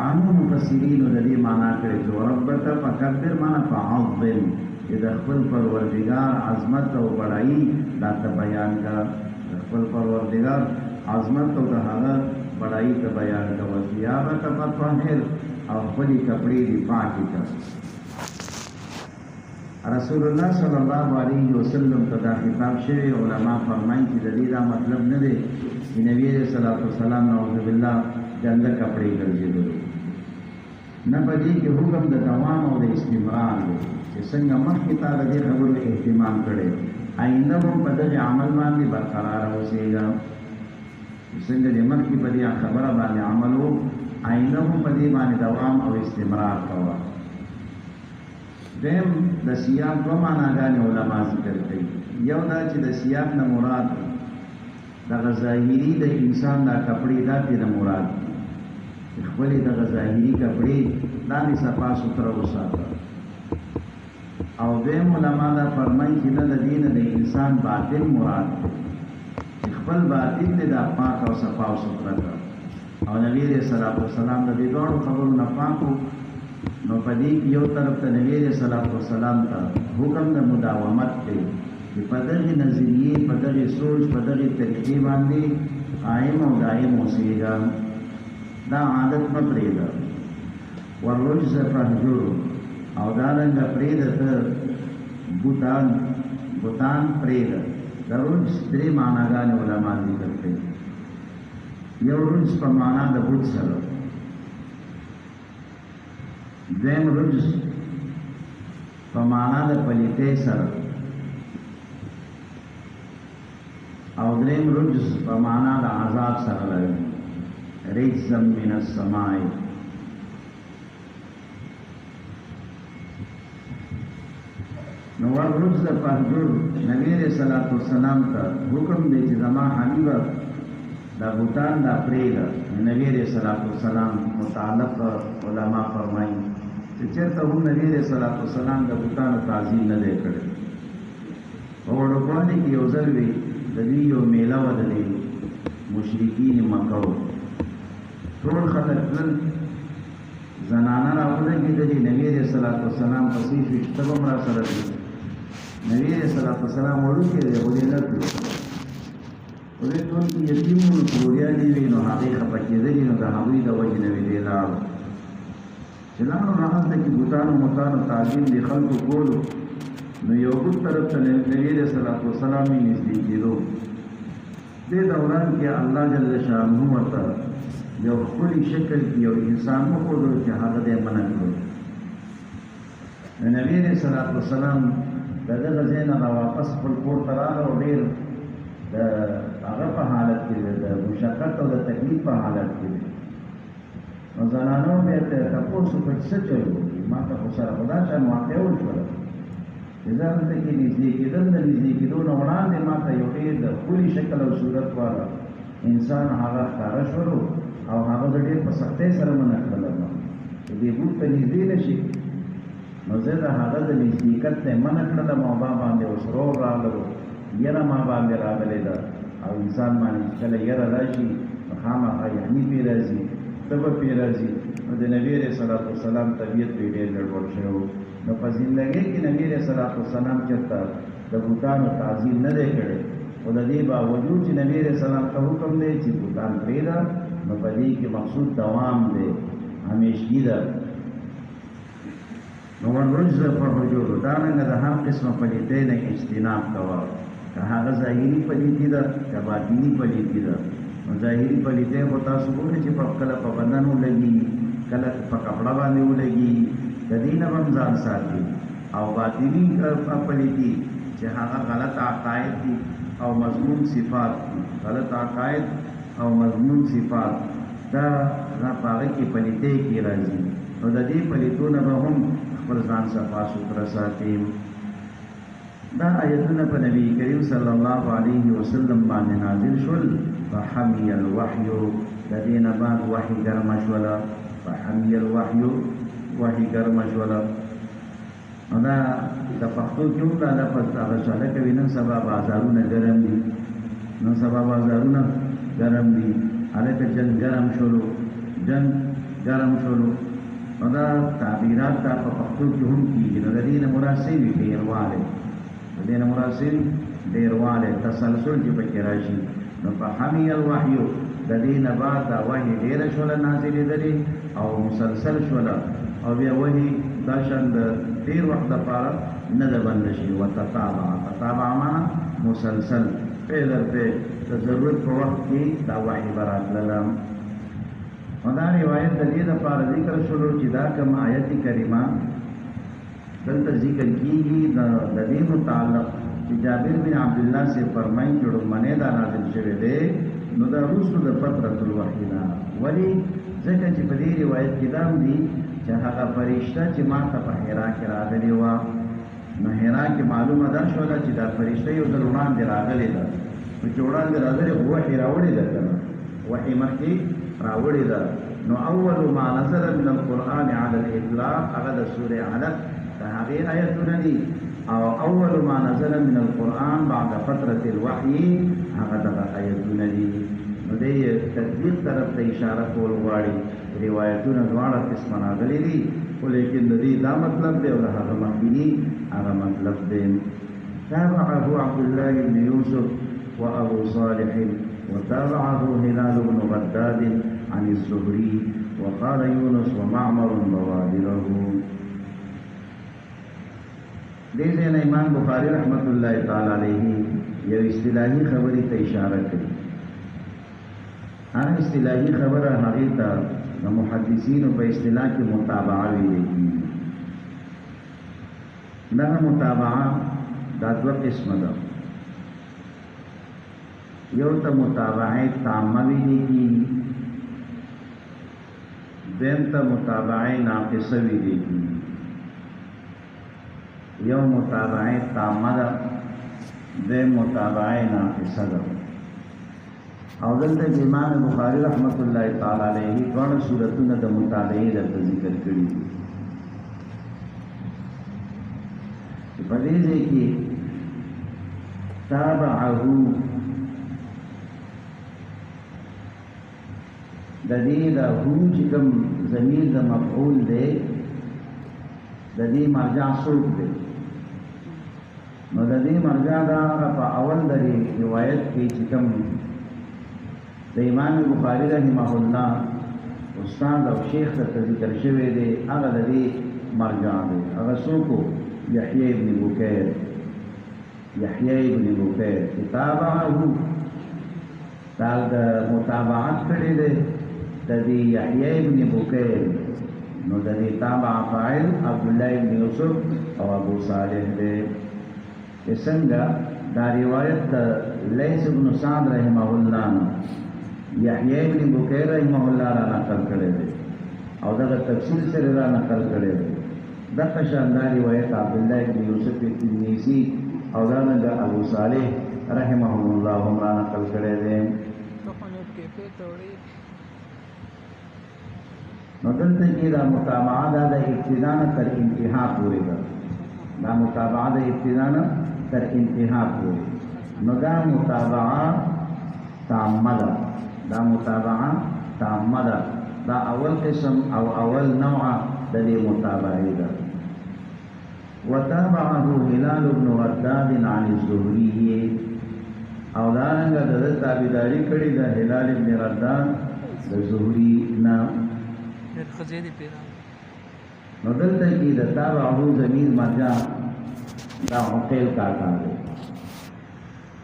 عامو مفسرین د دې معنا کړي چې ربک فکبر معنا فعظم چې د خپل پروردگار عظمت او بڑائی دا ته بیان کا خپل پروردگار عظمت او د هغه بڑائی ته بیان کا وصیابه تطهر او خپل کپڑے دی پاکي کا رسول الله صلی الله علیه وسلم ته خطاب شوی علما فرمایي چې د دې دا مطلب نه دی چې نبی صلی الله علیه وسلم نعوذ بالله جنده کپڑے ګرځېدل نه په دې کې حکم د دوام او د استمرار دی چې څنګه مخکې تا د دې خبرو اهتمام کړی آئنده هم په دغه عمل باندې برقرار اوسېږه څنګه چې مخکې په دې خبره باندې عمل و آئنده هم په دې باندې دوام او استمرار کوه. دیم د سیاق دوه معناګانې علما ذکر کوي. یو دا چې د سیاق نه مراد دغه ظاهري د انسان دا کپړې دا ترې مراد خپلې دغه ظاهري کپړې دانې صفا سوتره وساته. او دویم علما دا فرمایي چې نه د دې نه د انسان باطن مراد دی، خپل باطن دې دا پاک او صفا او سوتره کړه. او نبی علیہ الصلوۃ والسلام د دې ډول خبرو نه پاکو نو په دې کې یو طرف ته نبی علیہ الصلوۃ والسلام ته حکم د مداومت دی چې په دغه نظریې په دغه سوچ په دغه طریقې باندې قائم او دائم اوسېږه، دا عادت مه پرېږده. والرجز فهجر او دارنګه پرېږده ته بوتان پرېږده. د رجز درې معناګانې علما ذکر کوي. یو رجز په معنا د بوت سره، دویم رجز په معنا د پلیتۍ سره، او دریم رجز په معنا د عذاب سره راځي. رجزا من السماء. نو ورجز فهجر نبی علیہ الصلوۃ والسلام ته حکم دی چې زما حبیبه دا بوتان دا پرېږده. نبی علیہ الصلوۃ والسلام متعلق علما فرمایي چې چېرته هم نبی علیہ الصلوۃ والسلام د بوتانو تعظیم نه دی کړی. په وړوکوالي کې یو ځل وي د دوی یو میله وه د دې مشرکین مکه و، ټول خلک تلل، زنانه راولګېدلې، نبي علیہ الصلوۃ والسلام پسې شوې چې ته به هم راسره ځې. نبي علیہ الصلوۃ والسلام وړوکی دی خو دې نه کړو، خو دې ټول کې یتیمونو کوريانې وي نو هغې خفه کېدلې، نو د هغوی د وجې نه وې دې لاړو. چې لاړو نو هلته کې بوتانو متانو تعظیم د خلکو کولو، نو یو بل طرف ته نبي علیہ الصلوۃ والسلام یې نږدې کېدو. دې دوران کې الله جل شانه ورته یو ښکلي شکل کې یو انسان وښودلو چې هغه دې منع کړو. نبي علیہ الصلوۃ والسلام د دغه ځای نه واپس خپل کور ته راغی او ډېر د هغه په حالت کې د مشقت او د تکلیف په حالت کې دی. نو زنانو بیا ته تپوس وکړ چې څه چل وکړي، ما ته خو سره خو دا شان واقع وشوله چې زه هلته کې نږدې کېدل، د نږدې کېدو نه وړاندې ما ته یو ډېر د ښکلي شکل او صورت والا انسان هغه ښکاره شولو او هغه د ډېر په سختۍ سره منع کړلم چې دې بوټ ته نږدې نه شي. نو زه د هغه د نږدېکت نه منع کړلم او ما باندې اوس روغ راغلو، یره ما باندې راغلې ده. او انسان باندې چې کله یره راشي نو خامخا یخني پرې راځي، تبه پرې راځي. نو د نبي علیہ الصلوۃ والسلام طبیعت پرې ډېر ګډوډ شوی و. نو په زندګۍ کې نبي علیہ الصلوۃ والسلام چېرته د بوتانو تعظیم نه دی کړی، خو د دې باوجود چې نبي علیہ السلام ته حکم دی چې بوتان پرېږده، نو په دې کې مقصود دوام دی، همیشګي ده. نو والرجز فهجر، دارنګه د هر قسمه پلیتۍ نه اجتناب کوه، که هغه ظاهري پلیتي ده که باطني پلیتي ده. نو ظاهري پلیتۍ خو تاسو ګورئ چې کله په بدن ولګي، کله په کپړه باندې ولګي، د دې نه هم ځان ساتي. او باطني پلیتي چې هغه غلط عقاید دي او مضمون صفات دي، غلط عقاید او مضمون صفات دا په هغه کې پلیتۍ کې راځي. نو د دې پلیتونه به هم خپل ځان صفا سوتره ساتي. دا آیتونه په نبی کریم صلی الله علیه وسلم باندې نازل شول. فحمی الوحی، د دې نه بعد وحی ګرمه شوله. فحمی الوحی، وحی ګرمه شوله. نو دا د پښتو کې هم دا لفظ هغه چاله کوي، نن سبا بازارونه ګرم دي، نن سبا بازارونه ګرم دي، هلکه جنګ ګرم شولو، جنګ ګرم شولو. نو دا تعبیرات دا په پښتو کې هم کېږي. نو د دې نه مراد څه وي؟ ډېروالی. د دې نه مراد څه وي؟ ډېروالی، تسلسل چې پکې راشي. نو فحمی الوحی، د دې نه بعد دا وحی ډېره شوله نازلېدلې او مسلسل شوله، او بیا وحی دا شان د ډېر وخت دپاره نه ده بنده شي. وتتابع، تتابع معنا مسلسل، پی در پی د ضرورت په وخت کې دا وحی به راتلله. نو دا روایت د دې دپاره ذکر شولو چې دا کوم آیت کریمه دلته ذکر کېږي د دې متعلق چې جابر بن عبد الله سے فرمایي چې رومنه دا نازل شوه دی نو دا رسول د فترۃ الوحی نه ولی ځکه چې په دې روایت کې دا دی چې هغه فرشته چې ما ته په حرا کې راغلی و نو حرا کې معلومه ده شو چې دا فرشته یو ځل وړاندې راغلی ده چې وړاندې راغلی هو حرا وړي ده کنه وحی مخکې راوړي ده نو اول ما نزل من القرآن على الاطلاق هغه د سوره علق دا هغه آیتونه دي او اول ما نزل من القرآن بعد فترة الوحي هغه د آیتونه دي نو دې تطبیق طرف ته اشاره کول غواړي روایتونه دواړه قسمه راغلي دي ولیکن د دې دا مطلب دی او هغه مخکینی هغه مطلب دی تابعه عبد الله بن يوسف وابو صالح وتابعه هلال بن غداد عن الزهري وقال يونس ومعمر بوادره دیزه نه امام بخاری رحمت الله تعالی علیه یو اصطلاحی خبرې ته اشاره کړي هغه اصطلاحی خبره هغه ته د محدثینو په اصطلاح کې متابعه ویل کېږي دا متابعه دا دوه قسمه ده یو ته متابعه تامه ویل کېږي دیم ته متابعه ناقصه ویل کېږي یو متابعه تامه ده دیم متابعه ناقصه ده او دلته امام بخاری رحمت الله تعالی علیه ټول سورتونه د متابعه د ذکر کړي دي په دې ځای کې تابعه د دې د هو چې کوم ضمیر د مفعول دی د دې مرجع څوک دی نو د دې مرجع دا په اول د روایت کې چې کوم د امام بخاری رحمه الله استاد او شیخ ته ذکر شوی دی هغه د دې مرجع دی هغه څوک یحیی ابن بکیر تابعه دا د متابعت کړي دی د دې یحیی ابن بکیر نو د دې تابع فاعل عبد الله ابن یوسف او ابو صالح دی څنګه دا روایت د لیث ابن سعد رحمه الله یحیی ابن بکیر رحمه الله را نقل کړی دی او دا تفصیل سره را نقل کړی دی دا شاندار روایت عبد الله ابن یوسف تلمیذی او دا د ابو صالح رحمه الله هم را نقل کړی دی نو دلته کې دا متابعه د ابتدا تر انتها پورې ده دا متابعه د ابتدا تر انتها پورې نو دا متابعه تامه ده دا اول قسم او اول نوع د دې متابعه ده وتابعه هلال بن غداد عن الزهري او دا څنګه د تابعداري کړي د هلال بن غداد د زهري نه نو دلته کې د تابعه ضمیر مرجع دا عقیل کا کار دی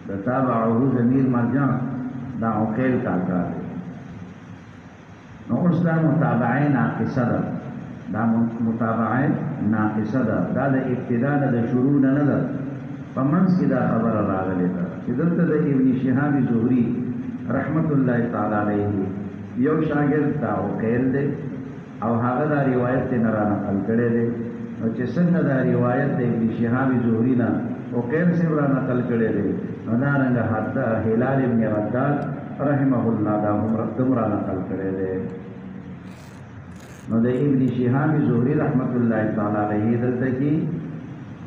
د تابعه ضمیر مرجع دا عقیل کا کار دی نو اوس دا متابعه ناقصه ده دا د ابتدا د شروع نه ده په منځ کې دا خبره راغلې ده چې دلته د ابن شهاب زهري رحمت الله تعالی علیه یو شاګرد دا عقیل دی او هغه دا روایت ته نه را نقل کړی دی نو چې څنګه دا روایت د ابن شهاب زهري نه عقیل سے را نقل کړی دی نو دا رنګه حتی هلال ابن غداد رحمه الله دا هم را نقل کړی دی نو د ابن شهاب زهري رحمت الله تعالی علیه دلته کې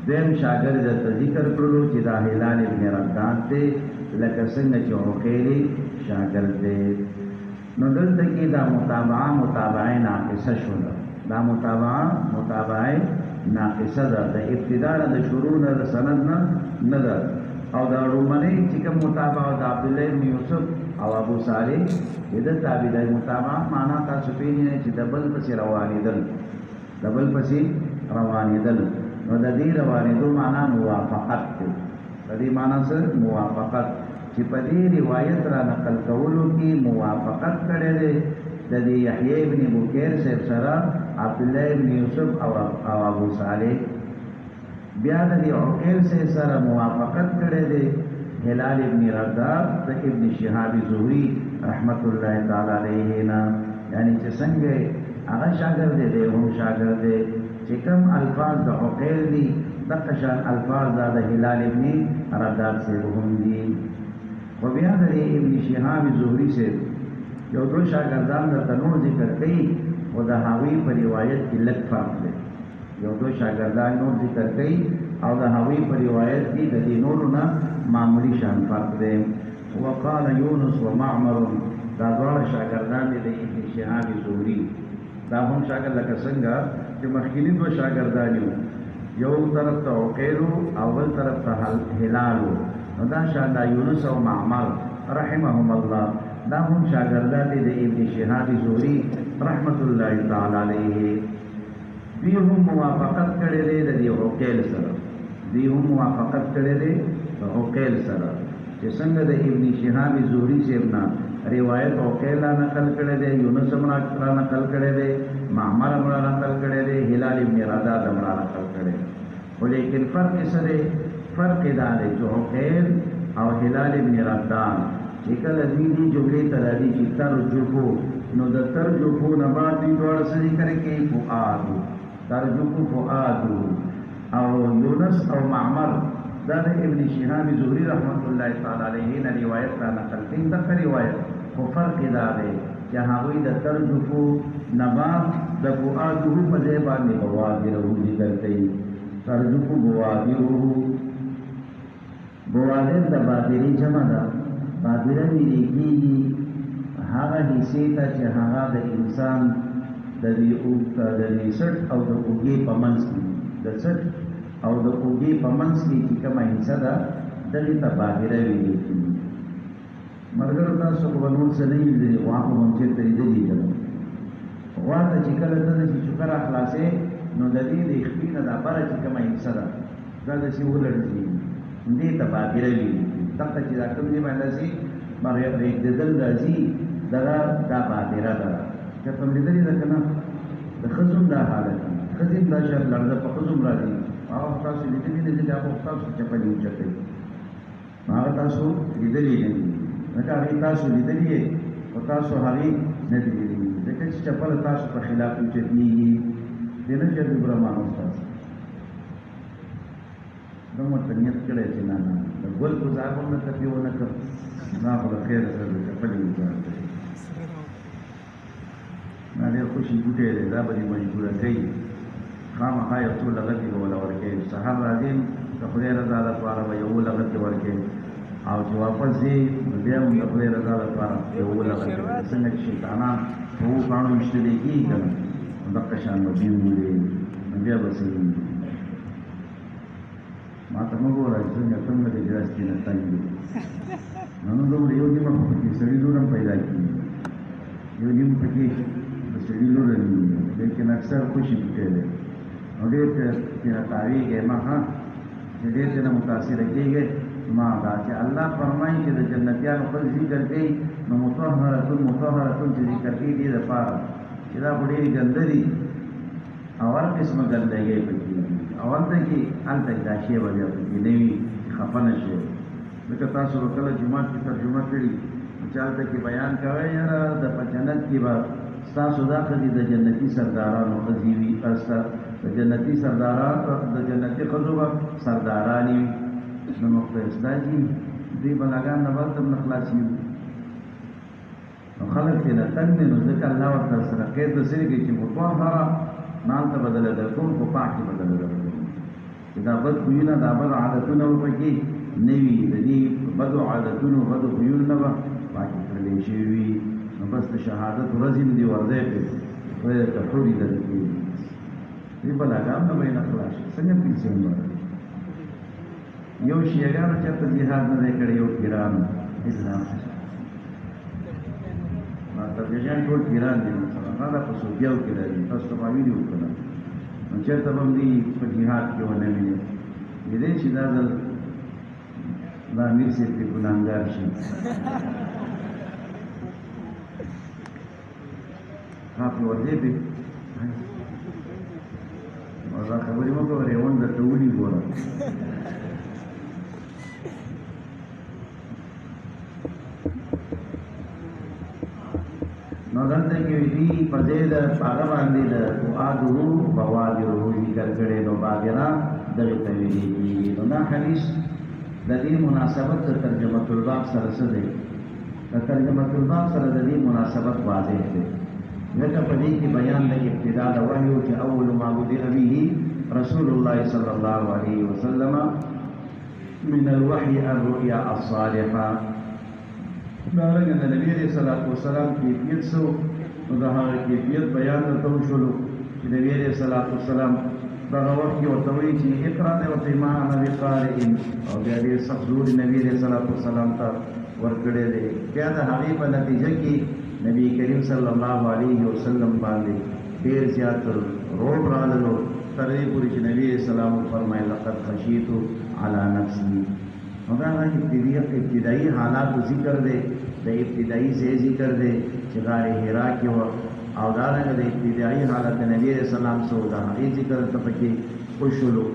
دیم شاګرد د ذکر کړو چې دا هلال ابن غداد دی لکه څنګه چې عقیل شاګرد دی نو دلته کې دا متابعه ناقصه شو دا متابعه ناقصه ده د ابتدا د شروع نه د سند نه ده او دا رومنه چې کوم متابعه د عبد الله بن یوسف او ابو صالح د تابعداري متابعه معنا تاسو پیژنئ چې دبل پسې روانېدل نو د دې روانېدو معنا موافقت ده د دې معنا سره موافقت چې په دې روایت را نقل کولو کې موافقت کړي دي د دې یحیی ابن بکیر سره عبد الله ابن یوسف او ابو صالح بیا د عقیل سے سره موافقت کړي دي هلال ابن رداد د ابن شهاب زهري رحمت الله تعالی علیه نه، یعنی چې څنګه هغه شاګرد دی هم شاګرد دی چې کوم الفاظ د عقیل دي دغه شان الفاظ د هلال ابن رداد سے هم دي. و بیا د ابن شهاب زهري سے یو دو شاګردان د تنور ذکر کوي او د هغوی په روایت کې لږ فرق دی. یو دو شاګردان نور ذکر کوي او د هغوی په روایت کې د دې نورو نه معمولی شان فرق دی. وقال یونس و معمر، دا دواړه شاګردان دي د ابن شهاب زهري. دا هم شاګرد لکه څنګه چې مخکینی دو شاګردان یو طرف ته عقیل او بل طرف ته هلال، نو دا شان دا یونس او معمر رحمهم الله دا هم شاګردان دي د ابن شهاب زهري رحمت الله تعالی علیه. دوی هم موافقت کړی دی د دې عقیل سره، دوی هم موافقت کړی دی د عقیل سره چې څنګه د ابن شهاب زهري صاحب نه روایت عقیل نقل کړی دی، یونس هم نقل کړی دی، معمر هم نقل کړی دی، هلال ابن رداد هم نقل کړی. خو لیکن فرق سره فرق دا دی چې عقیل او هلال ابن رداد چې کله دوی دې جملې ته راځي چې ترجفو، نو د ترجفو نه بعد دوی دواړه څه ذکر کوي؟ فؤادو، ترجفو فؤادو. او یونس او معمر دا د ابن شهاب زهري رحمت الله تعالی علیه نه روایت را نقل کوي. دغه روایت خو فرق دا دی چې هغوی د ترجفو نه بعد د فؤادو په ځای باندې بوادره ذکر کوي. ترجفو بوادره، بوادر د بادرې جمع ده. بادره ویل کېږي هغه حصې ته چې هغه د انسان د دې سټ او د اوږې په منځ کې، د سټ او د اوږې په منځ کې چې کومه حصه ده دغې ته بادره ویل کېږي. ملګرو تاسو خو به نور څه نه لیدلي، غوا خو به هم چېرته لیدلي ده. غوا ته چې کله ته داسې چوکره خلاصې نو د دې د خپې نه دا بره چې کومه حصه ده دا داسې ولړزي، دې ته بادره ویل کېږي. دغه چې دا کوم ځای باندې داسې رېږدېدل راځي دغه دا بادره ده. چېرته هم لیدلې ده که نه؟ د ښځو هم دا حالت ده، ښځې هم دا شان لړزه په ښځو هم راځي. هغه خو تاسو لیدلي نه دي، هغه خو تاسو چپلې اوچتوي، هغه تاسو لیدلي نه دي. ځکه هغې تاسو لیدلي یې خو تاسو هغې نه دي لیدلي، ځکه چې چپله تاسو په خلاف اوچتېږي. دې نه چې برهمان استاد دا ورته نیت کړی چې نه نه د ګل ګزار هم نه تپې ونه کړ، ما خو د خیر سره د چپلې ګزار کړی. دا ډېر خوشي بوټی دی، دا به دې مجبوره کوي خامخا یو څو لغتې به وله ورکوي. سهار راځې د خدای رضا لپاره به یو لغتې ورکوي، او چې واپس ځې نو بیا هم د خدای رضا لپاره یو لغتې ورکوي. څنګه چې شیطانان په اوو کاڼو ویشتلی کېږي که نه، نو دغه شان به دوی وولي، نو بیا به صحیح وي. ما ته مه ګوره چې څنګه څنګه د ګراستې نه تنګ دي، نو دومره یو نیمه خو پکې سړي لور هم پیدا کېږي، یو نیم پکې د سړي لور هم وي، لیکن اکثر خوشي بوټی دی. نو ډېر ترې تاویږي ما ها چې ډېر ترې متاثره کېږي. ما دا چې الله فرمایي چې د جنتیانو خپل ذکر کوي، نو مطهرتون چې ذکر کوي دې دپاره چې دا خو ډېرې ګنده دي او هر قسمه ګندګۍ پکې دي، او هلته کې دا شی به بیا پکې نه وي چې خفه نه شي. ځکه تاسو به کله جومات کې ترجمه کړي چې هلته کې بیان کوئ یاره د په جنت کې به ستاسو دا ښځې د جنتي سردارانو ښځې وي، د جنتي سردارانو د جنتي ښځو به سردارانې وي. نو مختص دا چې دوی بلاګان نه بل هم نه خلاصېږي، نو خلک ترې نه تنګ دي. نو ځکه الله ورته سره قید داسې کوي چې مطهره نه هلته بدله درکوم، خو پاکې بدله درکوم چې دا بد خویونه دا بد عادتونه به پکې نه وي، د دې بدو عادتونو بدو خویونو نه به پاکې کړلی شوي وي. نو بس د شهادت ورځې نه دي ورځی پرې خدای درته حورې درکوي، دې بلاګان نه به یې نه خلاص شي. څنګه پیسې هم ورکوي. یو شیعهګانو چېرته جهاد نه دی کړی، یو پیرانو اسلام تبلیغیان ټول پیران دي، مثلا دا په صوفیاو کې راځي، تاسو ته به ویلي وو که نه؟ نو چېرته به هم دوی په جهاد کې ونه ویني. کېدی شي دا ځل د امیر صاحب پرې ګناهګار شي. ها پرې ورځې پرې دا خبرې وکړه ریون درته ولي ګوره نو دلته کې دي په دې د هغه باندې د دعاء بوادر ذکر کړي نو باندې دغه تویلي کیږي نو دا حدیث د دې مناسبت د ترجمه الباب سره څه دی د ترجمه الباب سره د دې مناسبت واضح دی لکه په دې کې بیان د ابتدا د وحی چې اول ما بدأ به رسول الله صلی الله علیه وسلم من الوحي الرؤيا الصالحه دارنګه د نبی رسول الله والسلام کیفیت سو نو دا هغه کیفیت بیان ته وشولو چې نبی رسول الله والسلام دا وخت کې ورته وایي چې اقرا ته ورته ما نبی قارئ او بیا دې سخزور نبی رسول الله والسلام ته ورکړې دي بیا د هغه په نتیجه کې نبی کریم صلی الله علیه وسلم باندې ډیر زیات روب رالو تر دې پورې چې نبی اسلام فرمایي لقد خشیت علی نفسی نو دا ابتدائی حالات ذکر دے د ابتدائی سے ذکر دے چې غار حرا کې و او دا د ابتدائی حالت نبی اسلام سو دا هغه ذکر ته پکې خوشلو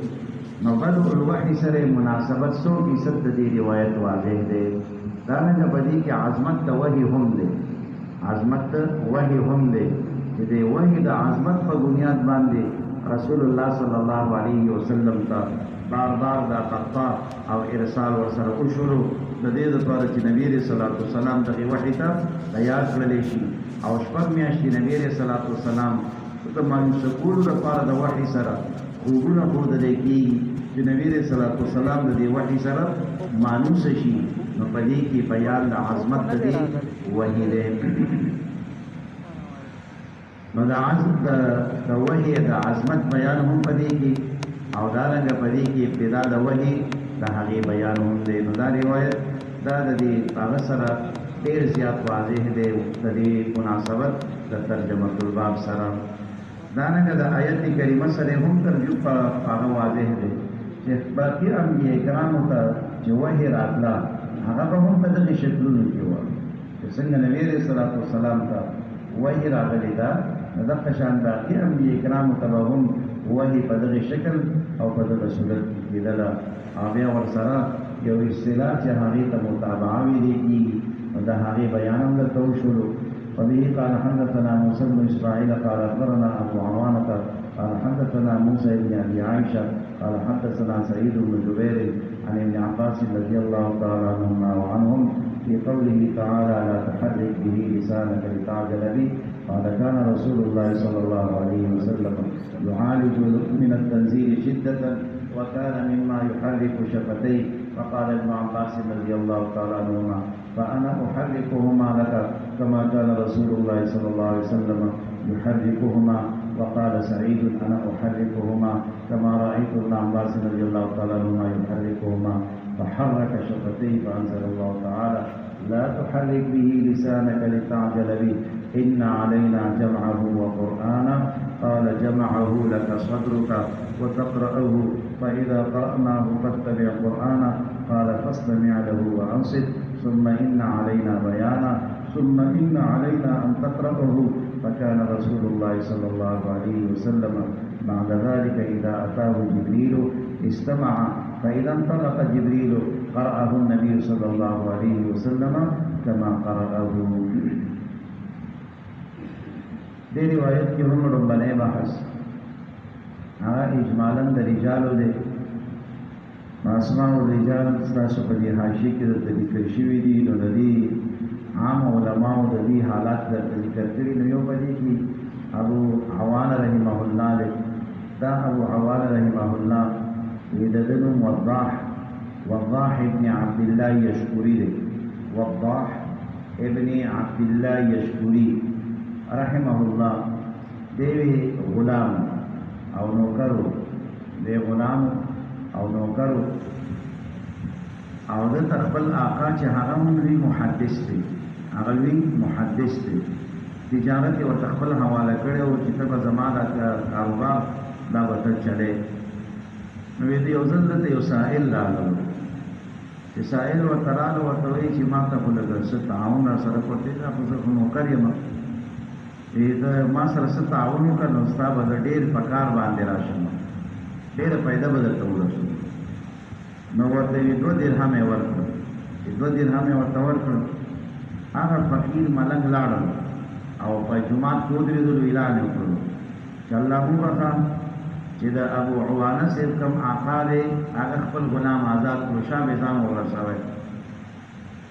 نو بدء الوحی سره مناسبت 100% د دې روایت واضح ده دا نه بدی کې عظمت د وحی هم ده عظمت وحی هم ده چې د وحی د عظمت په بنیاد باندې رسول الله صلی الله علیه وسلم ته بار بار دا قطع او ارسال ورسره وشولو د دې لپاره چې نبی رسول الله والسلام دغه وحی ته تیار کړل شي او شپږ میاشتې نبی رسول الله والسلام ته مانوس کول لپاره د وحی سره خوبونه خود دې کی چې نبی رسول الله والسلام د دې وحی سره مانوس شي نو په دې کې بیان د عظمت دې وحی له نو د عظمت د وحی د عظمت بیان هم په دې کې او دارنګه په دې کې ابتدا د وحی د هغه بیان هم دی نو دا روایت دا د دې هغه سره ډېر زیات واضح دی د دې مناسبت د ترجمه الباب سره دارنګه د آیت کریمه سره هم ترجمه هغه واضح دی چې باقي انبیاء کرامو ته چې وحی راتله هغه به هم په دغه شکلونو کې و چې څنګه نبی رسول الله والسلام ته وحی راغلی دا د قشان باقي انبیاء کرامو ته هم وحی په دغه شکل او په دغه صورت کې کېدله او بیا ورسره یو اصطلاح چې هغې ته متابعه ویلې کېږي نو د هغې بیان هم درته وشولو وبه قال حدثنا موسى بن اسماعيل قال اخبرنا ابو عوانة قال حدثنا موسى بن ابي عائشه قال حدثنا سعيد بن جبير عن ابن عباس رضي الله تعالى عنهما وعنهم في قوله تعالى لا تحرك به لسانك لتعجل به قال كان رسول الله صلى الله عليه وسلم يعالج من التنزيل شدة وكان مما يحرك شفتيه فقال ابن عباس رضي الله تعالى عنهما فأنا أحركهما لك كما كان رسول الله صلى الله عليه وسلم يحركهما وقال سعيد أنا أحركهما كما رأيت ابن عباس رضي الله تعالى عنهما يحركهما فحرك شفتيه فأنزل الله تعالى لا تحرك به لسانك لتعجل به إن علينا جمعه وقرآنه قال جمعه لك صدرك وتقرأه فإذا قرأناه فاتبع قرآنه قال فاستمع له وأنصت ثم إن علينا بيانه ثم إن علينا أن تقرأه فكان رسول الله صلى الله عليه وسلم بعد ذلك إذا أتاه جبريل استمع فإذا انطلق جبريل قرأه النبي صلى الله عليه وسلم كما قرأه دې روایت کې هم لومړنی بحث هغه اجمالاً د رجالو دی اسماء الرجال ستاسو په دې حاشیه کې د ذکر شوي دي نو د دې عام علماو د دې حالات د ذکر کړي نو یو باندې کې ابو عوان رحمه الله دی دا ابو عوان رحمه الله وددن وضاح ابن عبد الله يشكري دی وضاح ابن عبد الله يشكري رحمه الله دیوی غلام او نوکرو دی غلام او نوکرو او د خپل آقا چې هغه لوی محدث دی هغه لوی محدث دی تجارت او خپل حواله کړي او چې په زمانہ کاروبار دا وته چلے نو دې یو ځل ته یو سائل راغلو چې سائل ورته وی چې ما ته په لږه څه تعاون سره کوته دا په نوکر یم دا ما سره څه تعاون وکړ نو ستا به ډېر پکار باندې راشم ډېره پیدا به درته ورسوي. نو ورته یې 2 درهم یې ورکړل، چې 2 درهم یې ورته ورکړل. هغه فقیر ملنګ لاړل او په جومات کې ودرېدلو، اعلان یې وکړلو چې الله وبخښه چې د ابو عوانه صاحب کوم آقا دی هغه خپل غلام آزاد کړو، شاه به ځان ورسوی.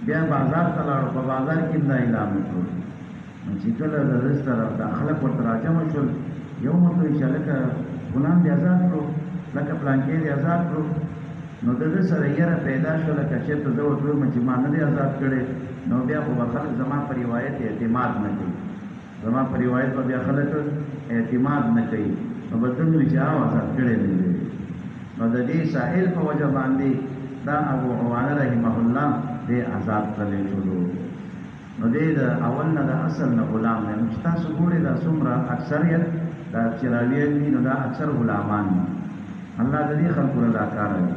بیا بازار ته لاړو، په بازار کې دا اعلان وکړو. نو چې کله د رس طرف د خلک ورته راجمع شول، یو ورته وایي چې هلکه غلام دې آزاد کړو، لکه پلانکې دې آزاد کړو. نو د ده سره یره پیدا شو، لکه چېرته زه ورته وایم چې ما نه دی آزاد کړی، نو بیا خو به خلک زما په روایت اعتماد نه کوي، زما په روایت به بیا خلک اعتماد نه کوي. نو به ته وایي چې آزاد کړی نه دی. نو د دې ساحل په وجه باندې دا ابو عوانه رحمه الله دې آزاد کړلی شولو. نو دې د اول نه د اصل نه غلام دی. نو چې تاسو ګورئ دا څومره اکثریت دا چې راویان دي، نو دا اکثر غلامان دي. الله د دې خلکو رضا کاره دی.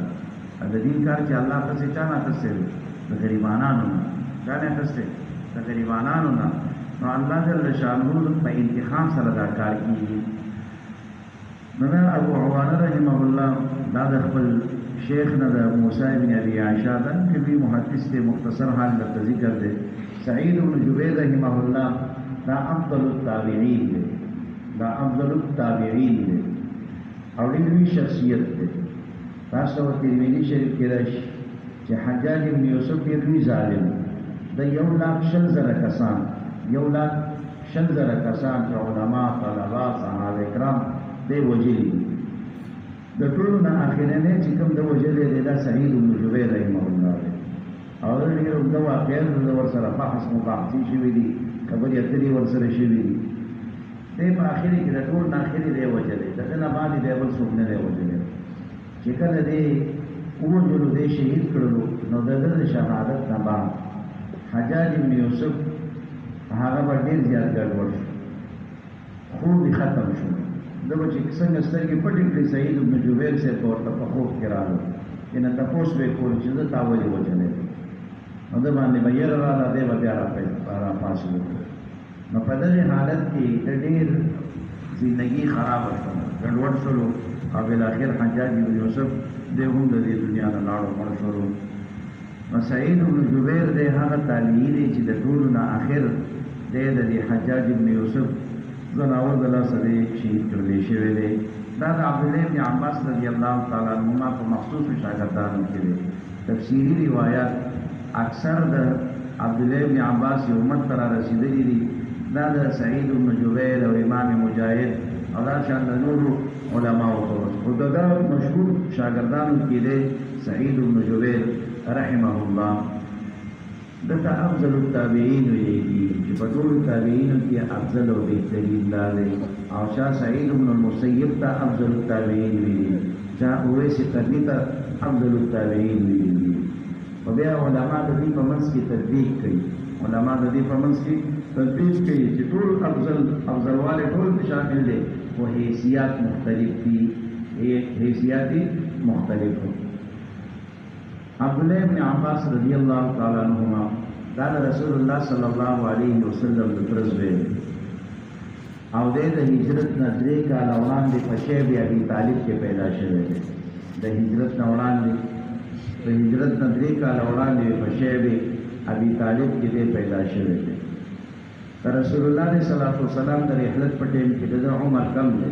د دین کار چې الله پسې چا نه اخیستی دی؟ د غریبانانو نه. چا نه اخیستی؟ د غریبانانو نه. نو الله جل شانه په انتخاب سره دا کار کېږي. نو دا ابو عوانه رحمه الله دا د خپل شیخ نه د موسی بن ابي عائشه دا کبي محدث دی، مختصر حال درته ذکر دی. سعید بن جبیر رحمه الله دا افضل التابعین دی، دا افضل التابعین دی او ډېر لوی شخصیت دی. تاسو ته ترمذی شریف کې راشي چې حجاج بن یوسف ډېر لوی ظالم د 1,60,000 کسان، 1,60,000 کسان چې علما، طلبا، صحابه کرام دی وجلی. د ټولو نه اخرنی چې کوم د وجلی دی دا سعید بن جبیر رحمه الله دی. او ډېر اوږده واقعات د ورسره بحث مباحثې شوي دي، خبرې اترې ورسره شوي دي. دی په اخر کې د ټول نه اخرې دی وجلی، د ده نه بعد دی بل څوک نه دی وجلی. چې کله دی ووژلو، دی شهید کړلو، نو د ده د شهادت نه بعد حجاج بن یوسف هغه به ډېر زیات ګډوډ شو، خوب یې ختم شو. ده به چې څنګه سترګې پټې کړې، سعید بن جبیر صاحب به ورته په خوب کې راغلو، چې نه تپوس به یې کولو چې زه تا ولې وژلی. نو ده باندې به یره راغله، دی به بیا راپاڅېدو. نو په دغې حالت کې د ډېر زندګي خرابه شوه، ګډوډ شولو. او بالاخر حجاج بن یوسف دی هم د دې دنیا نه لاړو، مړ شولو. نو سعید بن جبیر دی هغه تابعي دی چې د ټولو نه آخر دی د دې حجاج بن یوسف زناور د لاسه دی شهید کړلی شوی دی. دا د عبدالله بن عباس رضی الله تعالی عنهما په مخصوصو شاګردانو کې دی. تفسیري روایات اکثر د عبدالله بن عباس یو امت ته را رسېدلي دي. دا د سعید بن جبیر او امام مجاهد او دا شان د نورو علماء ته خو د ده مشهور شاګردانو کې دی سعید بن جبیر رحمه الله. دته افضل التابعین ویلي چې په ټولو تابعینو کې افضل او بهترین دا دی. او شاه سعید بن المسیب ته افضل التابعین ویلي، شاه اویس قرني ته افضل التابعین ویلي. او بیا علما د دې په منځ کې تطبیق کوي، علما د دې په منځ کې تطبیق کوي چې ټول افضلواله ټول شامل دي، خو حیثیات مختلف دي، حیثیات مختلف دي. عبدالله بن عباس رضی اللہ تعالی عنہما دا رسول الله صلی الله علیه وسلم د ترز ویل او د هجرت نه 3 کال وړاندې په شیب ابي طالب کې پیدا شوی دی. د هجرت نه وړاندې په شیب ابي طالب کې پیدا شوی دی. رسول الله صلی الله علیه وسلم د رحلت په ټیم کې د عمر کم دی،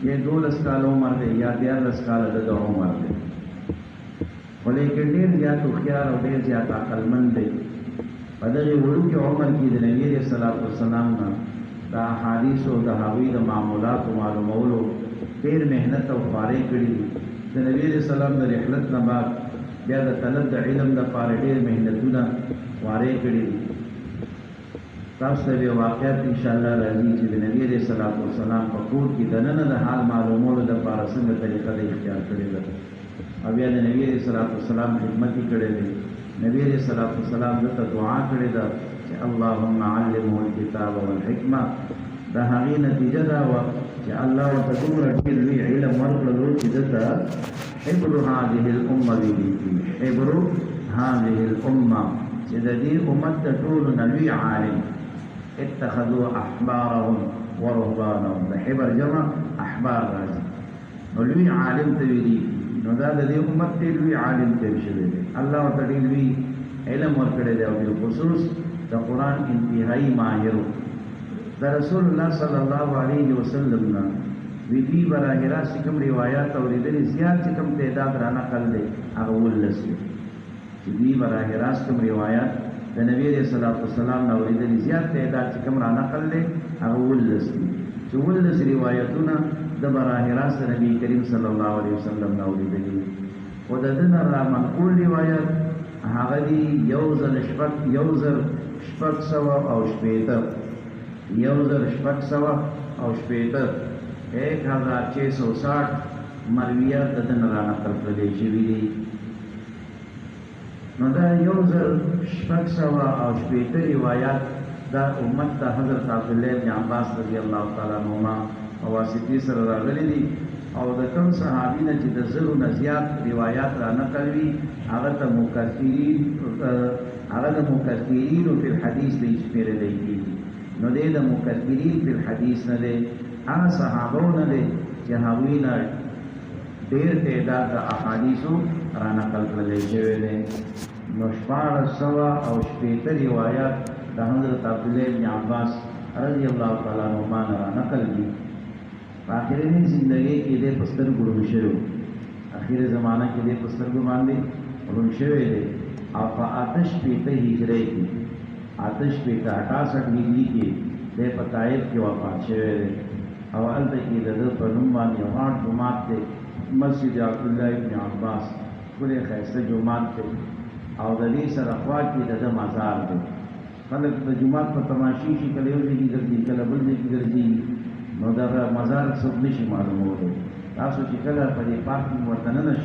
یا 12 کال عمر دی یا 13 کال د عمر دی، ولیکن ډېر زیات هوښیار او ډېر زیات عقلمند دی. په دغې وړوکې عمر کې د نبي علیه الصلاة والسلام نه د احادیثو د هغوی د معمولاتو معلومولو ډېر محنت او خوارۍ کړي دي. د نبي علیه السلام د رحلت نه بعد بیا د طلب د علم دپاره ډېر محنتونه خوارۍ کړي دي. تاسو ته یو واقعیت انشاءالله راځي چې د نبي علیه الصلاة والسلام په کور کې دننه د حال معلومولو دپاره څنګه طریقه د اختیار کړې ده. او بیا د نبی علیه الصلاة والسلام خدمت یې کړی دی. نبی علیه الصلاة والسلام دته دعا کړې ده چې اللهم علمه الکتاب والحکمه. د هغې نتیجه دا وه چې الله ورته دومره ډېر لوی علم ورکړلو چې دته حبر هذه الامه ویلي کېږي، حبر هذه الامه چې د دې امت د ټولو نه لوی عالم. اتخذوا احبارهم ورهبانهم، د حبر جمع احبار راځي. لوی عالم ته ویلي نو دا د دې امت ته لوی عالم تیر شوی دی الله ورته ډېر لوی علم ورکړی دی او بالخصوص د قرآن انتهایی ماهر د رسول الله صلی الله علیه وسلم نه ویدی براه راست کوم روایت اورېدلې زیات چې کوم تعداد را نقل دی هغه 19 دی چې دی براه راست کوم روایت د نبی رسول الله صلی الله علیه وسلم نه اورېدلې زیات تعداد چې کوم را نقل دی هغه 19 دی چې 19 روایتونه د براه راست نبی کریم صلی الله علیه وسلم نه اورېدلې او د دې را منقول روایت هغه دی یوزر شپږ سوه او شپېته 1660 مرویات د دې را نقل کړل شوي دي نو دا 1660 روایت دا امت د حضرت عبدالله بن عباس رضی الله تعالی عنهما واسطې سره راغلي دي او د کوم صحابي نه چې د زرو نه زیات روایت را نقل وي هغه ته مکثرین فی الحدیث دی شمیرل کېږي نو دې د مکثرین فی الحدیث نه دی هغه صحابو نه دی چې هغوی نه ډېر تعداد د احادیثو را نقل کړلی شوی دی نو 1660 روایات د حضرت عبدالله بن عباس رضی الله تعالی عنهما نه را نقل دي په آخرني زندګۍ کې دې په سترګو ړوند شوی اخر زمانہ کې دې په سترګو باندې ړوند شوی دی او په 860 هجری کې 868 هجری کې دې په طائف کې وفات شوی دی او هلته کې د ده په نوم باندې یو غټ جومات دی مسجد عبدالله ابن عباس ښکلی ښایسته جومات دی او د دې سره خوا کې د ده مزار دی خلک د جومات په تماشې شي کله یو ځای کې ګرځي کله بل ځای کې ګرځي نو دغه مزار څوک نشي معلومولی تاسو چې کله په دې پارک کې ورته ننشئ